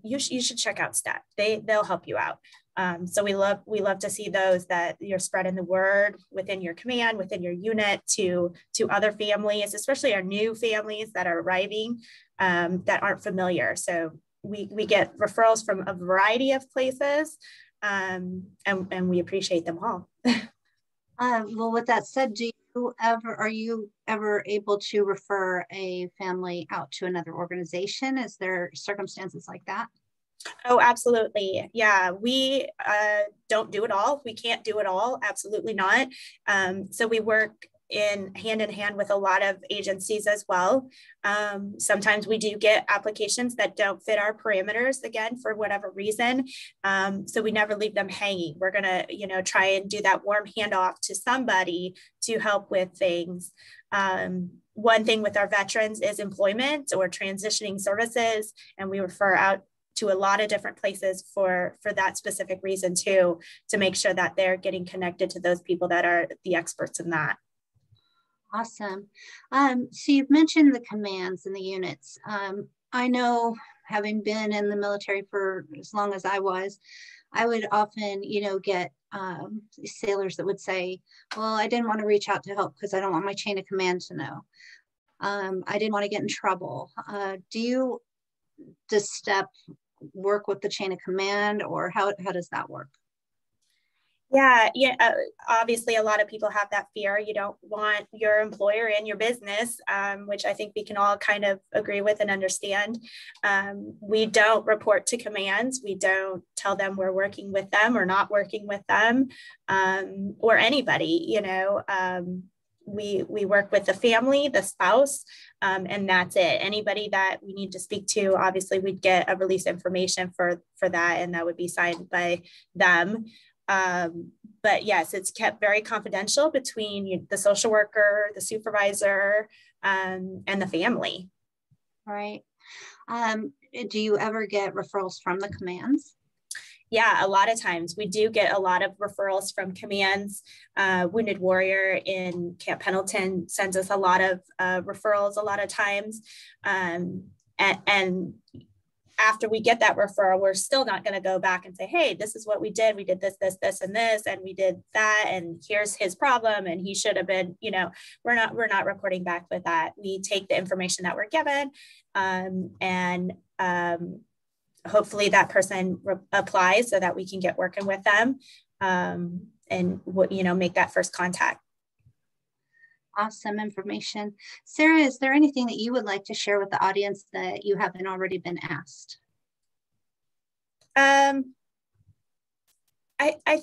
you should check out STEP. They'll help you out. So we love to see those, that you're spreading the word within your command, within your unit to other families, especially our new families that are arriving that aren't familiar. So we get referrals from a variety of places, and we appreciate them all. Well, with that said, are you ever able to refer a family out to another organization? Is there circumstances like that? Oh, absolutely. Yeah, we don't do it all. We can't do it all. Absolutely not. So we work hand in hand with a lot of agencies as well. Sometimes we do get applications that don't fit our parameters, again, for whatever reason. So we never leave them hanging. We're going to, you know, try and do that warm handoff to somebody to help with things. One thing with our veterans is employment or transitioning services, and we refer out to a lot of different places for that specific reason too, to make sure that they're getting connected to those people that are the experts in that. Awesome. So you've mentioned the commands and the units. I know, having been in the military for as long as I would often, you know, get sailors that would say, well, I didn't want to reach out to help because I don't want my chain of command to know. I didn't want to get in trouble. Does STEP work with the chain of command, or how does that work? Yeah. Obviously, a lot of people have that fear. You don't want your employer in your business, which I think we can all kind of agree with and understand. We don't report to commands. We don't tell them we're working with them or not working with them, or anybody, you know. We work with the family, the spouse, and that's it. Anybody that we need to speak to, obviously we'd get a release information for that, and that would be signed by them. But yes, it's kept very confidential between the social worker, the supervisor, and the family. Right. Do you ever get referrals from the commands? Yeah, a lot of times we do get a lot of referrals from commands. Wounded Warrior in Camp Pendleton sends us a lot of referrals a lot of times. And after we get that referral, we're still not going to go back and say, hey, this is what we did. We did this, this, this, and this, and we did that. And here's his problem. And he should have been, you know, we're not reporting back with that. We take the information that we're given, and hopefully that person applies so that we can get working with them, and make that first contact. Awesome information. Sarah, is there anything that you would like to share with the audience that you haven't already been asked? I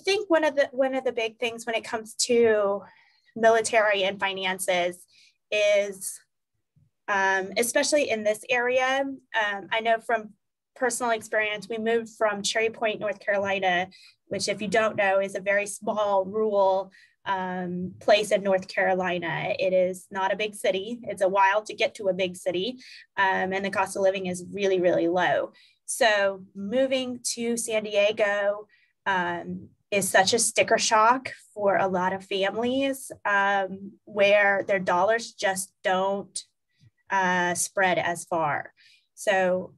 think one of the big things when it comes to military and finances is, especially in this area, I know from personal experience, we moved from Cherry Point, North Carolina, which if you don't know is a very small rural place in North Carolina. It is not a big city. It's a while to get to a big city, and the cost of living is really, really low. So moving to San Diego is such a sticker shock for a lot of families where their dollars just don't spread as far. So,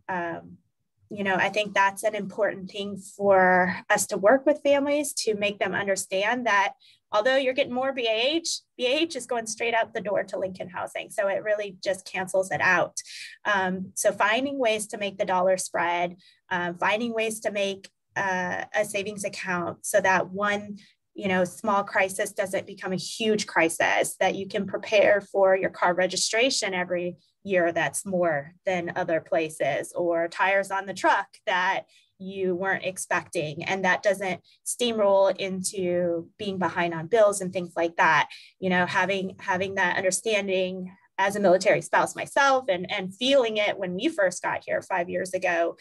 you know, I think that's an important thing for us to work with families to make them understand that although you're getting more BAH is going straight out the door to Lincoln Housing. So it really just cancels it out. So finding ways to make the dollar spread, finding ways to make a savings account so that one, you know, small crisis doesn't become a huge crisis, that you can prepare for your car registration every year that's more than other places, or tires on the truck that you weren't expecting, and that doesn't steamroll into being behind on bills and things like that. You know, having that understanding as a military spouse myself and feeling it when we first got here 5 years ago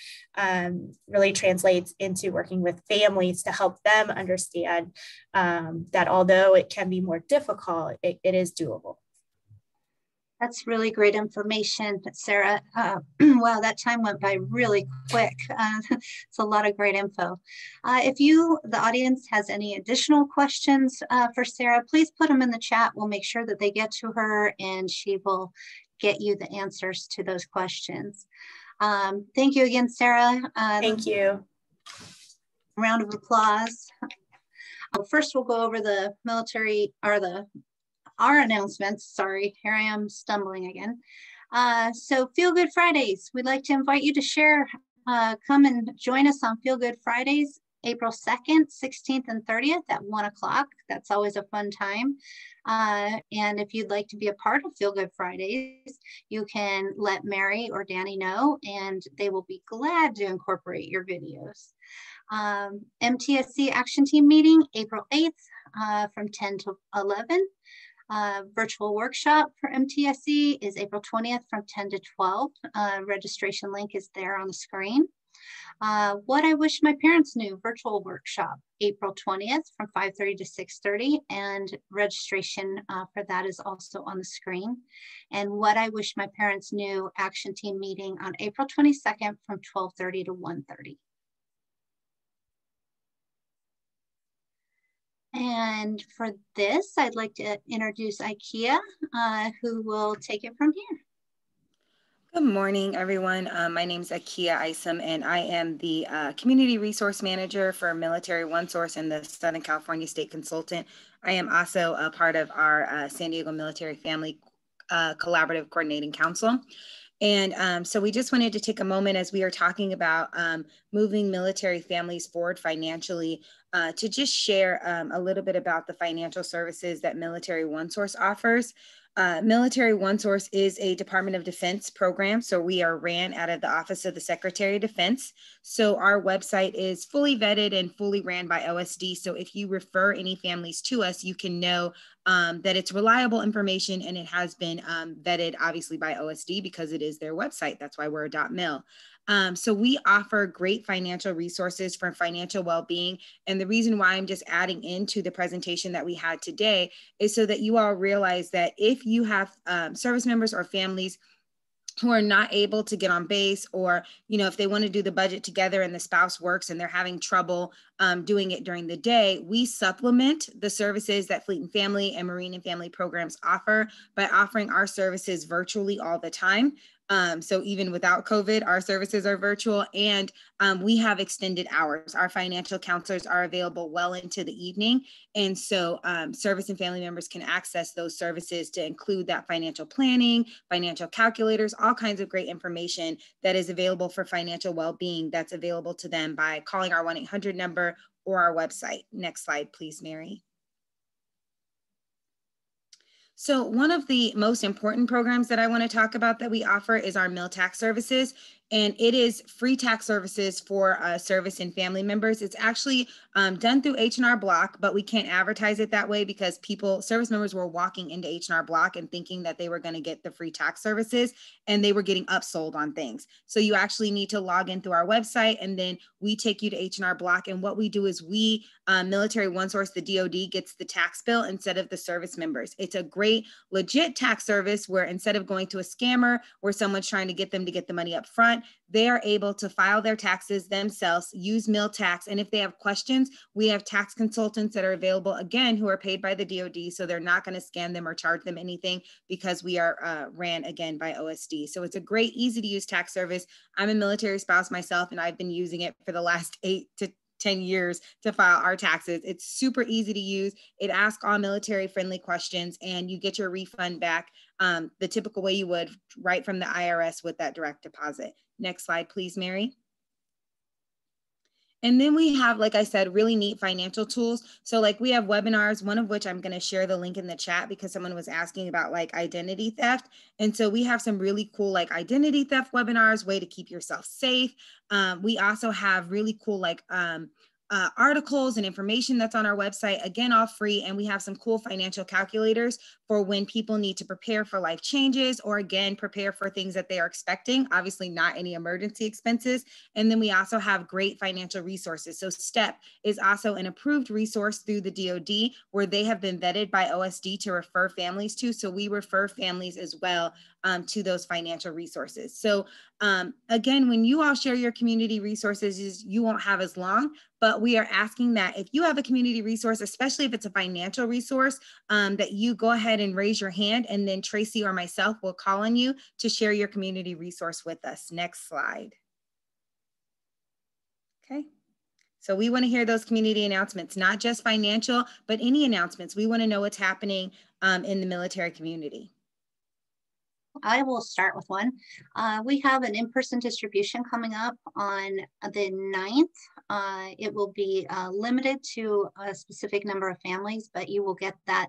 really translates into working with families to help them understand that although it can be more difficult, it is doable. That's really great information, Sarah. Wow, that time went by really quick. It's a lot of great info. If you, the audience, has any additional questions for Sarah, please put them in the chat. We'll make sure that they get to her and she will get you the answers to those questions. Thank you again, Sarah. Thank you. Round of applause. First, we'll go over the military, or our announcements. Sorry, here I am stumbling again. So Feel Good Fridays, we'd like to invite you to share, come and join us on Feel Good Fridays, April 2nd, 16th, and 30th at 1 o'clock. That's always a fun time. And if you'd like to be a part of Feel Good Fridays, you can let Mary or Danny know, and they will be glad to incorporate your videos. MTSC Action Team meeting, April 8th from 10 to 11. Virtual workshop for MTSC is April 20th from 10 to 12. Registration link is there on the screen. What I Wish My Parents Knew virtual workshop, April 20th from 5:30 to 6:30, and registration for that is also on the screen. And What I Wish My Parents Knew Action Team meeting on April 22nd from 12:30 to 1:30. And for this, I'd like to introduce IKEA, who will take it from here. Good morning, everyone. My name is IKEA Isom, and I am the Community Resource Manager for Military OneSource and the Southern California State Consultant. I am also a part of our San Diego Military Family Collaborative Coordinating Council. And so we just wanted to take a moment as we are talking about moving military families forward financially to just share a little bit about the financial services that Military OneSource offers. Military OneSource is a Department of Defense program, so we are ran out of the Office of the Secretary of Defense. So our website is fully vetted and fully ran by OSD. So if you refer any families to us, you can know that it's reliable information and it has been vetted obviously by OSD because it is their website. That's why we're a .mil. So we offer great financial resources for financial well-being. And the reason why I'm just adding into the presentation that we had today is so that you all realize that if you have service members or families who are not able to get on base, or, you know, if they want to do the budget together and the spouse works and they're having trouble doing it during the day, we supplement the services that Fleet and Family and Marine and Family programs offer by offering our services virtually all the time. So even without COVID, our services are virtual, and we have extended hours. Our financial counselors are available well into the evening. And so service and family members can access those services to include that financial planning, financial calculators, all kinds of great information that is available for financial well-being that's available to them by calling our 1-800 number or our website. Next slide, please, Mary. So one of the most important programs that I want to talk about that we offer is our meal tax services. and it is free tax services for service and family members. It's actually done through H&R Block, but we can't advertise it that way because service members were walking into H&R Block and thinking that they were going to get the free tax services, and they were getting upsold on things. So you actually need to log in through our website, and then we take you to H&R Block. And what we do is we, Military OneSource, the DoD, gets the tax bill instead of the service members. It's a great, legit tax service where instead of going to a scammer where someone's trying to get them to get the money up front, they are able to file their taxes themselves, use MilTax. And if they have questions, we have tax consultants that are available, again, who are paid by the DoD. So they're not going to scam them or charge them anything because we are ran, again, by OSD. So it's a great, easy to use tax service. I'm a military spouse myself, and I've been using it for the last 8 to 10 years to file our taxes. It's super easy to use. It asks all military friendly questions, and you get your refund back the typical way you would right from the IRS with that direct deposit. Next slide, please, Mary. And then we have, like I said, really neat financial tools. So like we have webinars, one of which I'm going to share the link in the chat because someone was asking about like identity theft. And so we have some really cool like identity theft webinars, way to keep yourself safe. We also have really cool like articles and information that's on our website, again, all free. And we have some cool financial calculators for when people need to prepare for life changes, or again, prepare for things that they are expecting, obviously not any emergency expenses. And then we also have great financial resources. So STEP is also an approved resource through the DoD where they have been vetted by OSD to refer families to. So we refer families as well to those financial resources. So again, when you all share your community resources, you won't have as long, but we are asking that if you have a community resource, especially if it's a financial resource, that you go ahead and raise your hand, and then Tracy or myself will call on you to share your community resource with us. Next slide. Okay. So we want to hear those community announcements, not just financial, but any announcements. We want to know what's happening in the military community. I will start with one. We have an in-person distribution coming up on the 9th. It will be limited to a specific number of families, but you will get that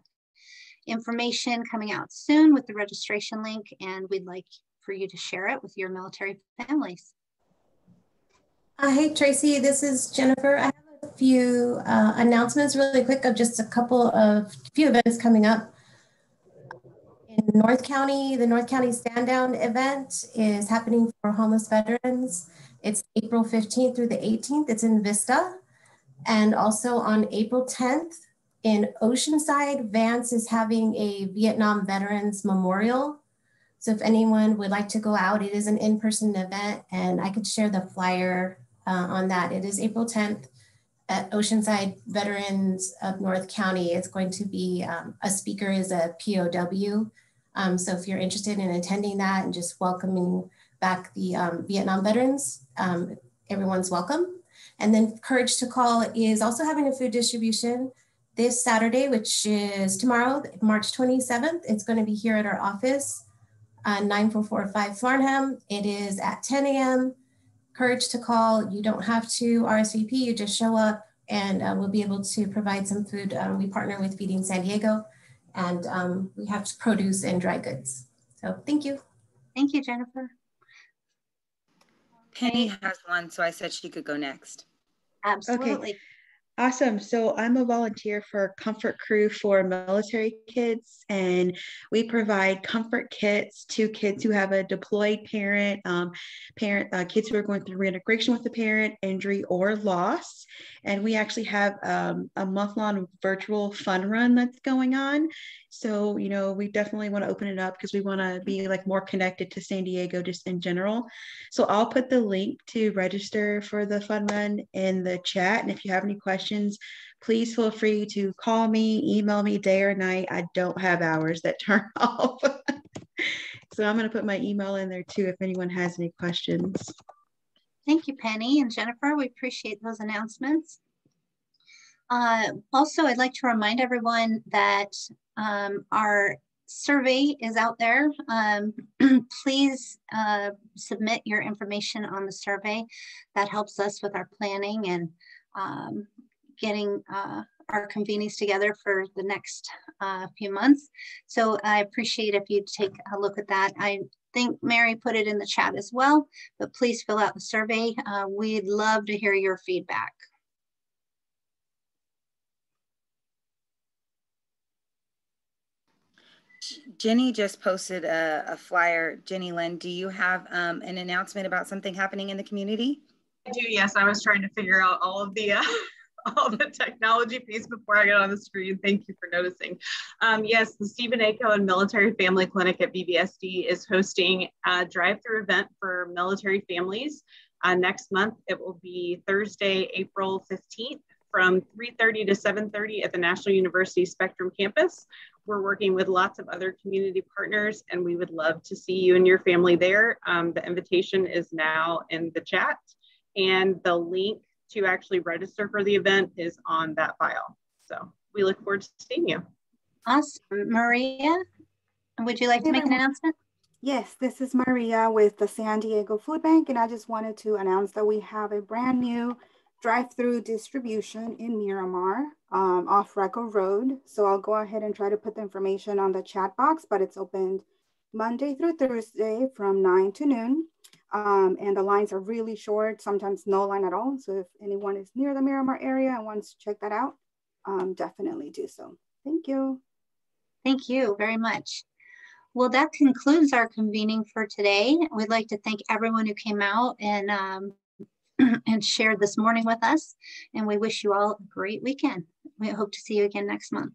information coming out soon with the registration link, and we'd like for you to share it with your military families. Hey, Tracy, this is Jennifer. I have a few announcements really quick of just a few events coming up. In North County, the North County Stand Down event is happening for homeless veterans. It's April 15th through the 18th. It's in Vista. And also on April 10th in Oceanside, Vance is having a Vietnam Veterans Memorial. So if anyone would like to go out, it is an in-person event, and I could share the flyer on that. It is April 10th at Oceanside Veterans of North County. It's going to be, a speaker is a POW. So if you're interested in attending that and just welcoming back the Vietnam veterans, everyone's welcome. And then Courage to Call is also having a food distribution this Saturday, which is tomorrow, March 27th. It's going to be here at our office, 9445 Farnham. It is at 10 a.m. Courage to Call. You don't have to RSVP, you just show up, and we'll be able to provide some food. We partner with Feeding San Diego, and we have produce and dry goods. So thank you. Thank you, Jennifer. Penny has one, so I said she could go next. Absolutely. Okay. Awesome. So I'm a volunteer for Comfort Crew for military kids, and we provide comfort kits to kids who have a deployed parent, kids who are going through reintegration with the parent, injury, or loss. And we actually have a month-long virtual fun run that's going on. So, you know, we definitely want to open it up because we want to be like more connected to San Diego just in general. So I'll put the link to register for the fun run in the chat. And if you have any questions, please feel free to call me, email me day or night. I don't have hours that turn off. So I'm going to put my email in there too if anyone has any questions. Thank you, Penny and Jennifer. We appreciate those announcements. Also, I'd like to remind everyone that our survey is out there. Please submit your information on the survey. That helps us with our planning and getting our convenings together for the next few months. So I appreciate if you take a look at that. I think Mary put it in the chat as well, but please fill out the survey. We'd love to hear your feedback. Jenny just posted a flyer. Jenny Lynn, do you have an announcement about something happening in the community? I do, yes. I was trying to figure out all of the all the technology piece before I got on the screen. Thank you for noticing. Yes, the Stephen A. Cohen Military Family Clinic at BBSD is hosting a drive-through event for military families. Next month, it will be Thursday, April 15th from 3:30 to 7:30 at the National University Spectrum campus. We're working with lots of other community partners, and we would love to see you and your family there. The invitation is now in the chat, and the link to actually register for the event is on that file. So we look forward to seeing you. Awesome. Maria, would you like to make an announcement? Yes, this is Maria with the San Diego Food Bank, and I just wanted to announce that we have a brand new drive-through distribution in Miramar off Reco Road. So I'll go ahead and try to put the information on the chat box, but it's opened Monday through Thursday from 9 to noon. And the lines are really short, sometimes no line at all. So if anyone is near the Miramar area and wants to check that out, definitely do so. Thank you. Thank you very much. Well, that concludes our convening for today. We'd like to thank everyone who came out and and shared this morning with us. And we wish you all a great weekend. We hope to see you again next month.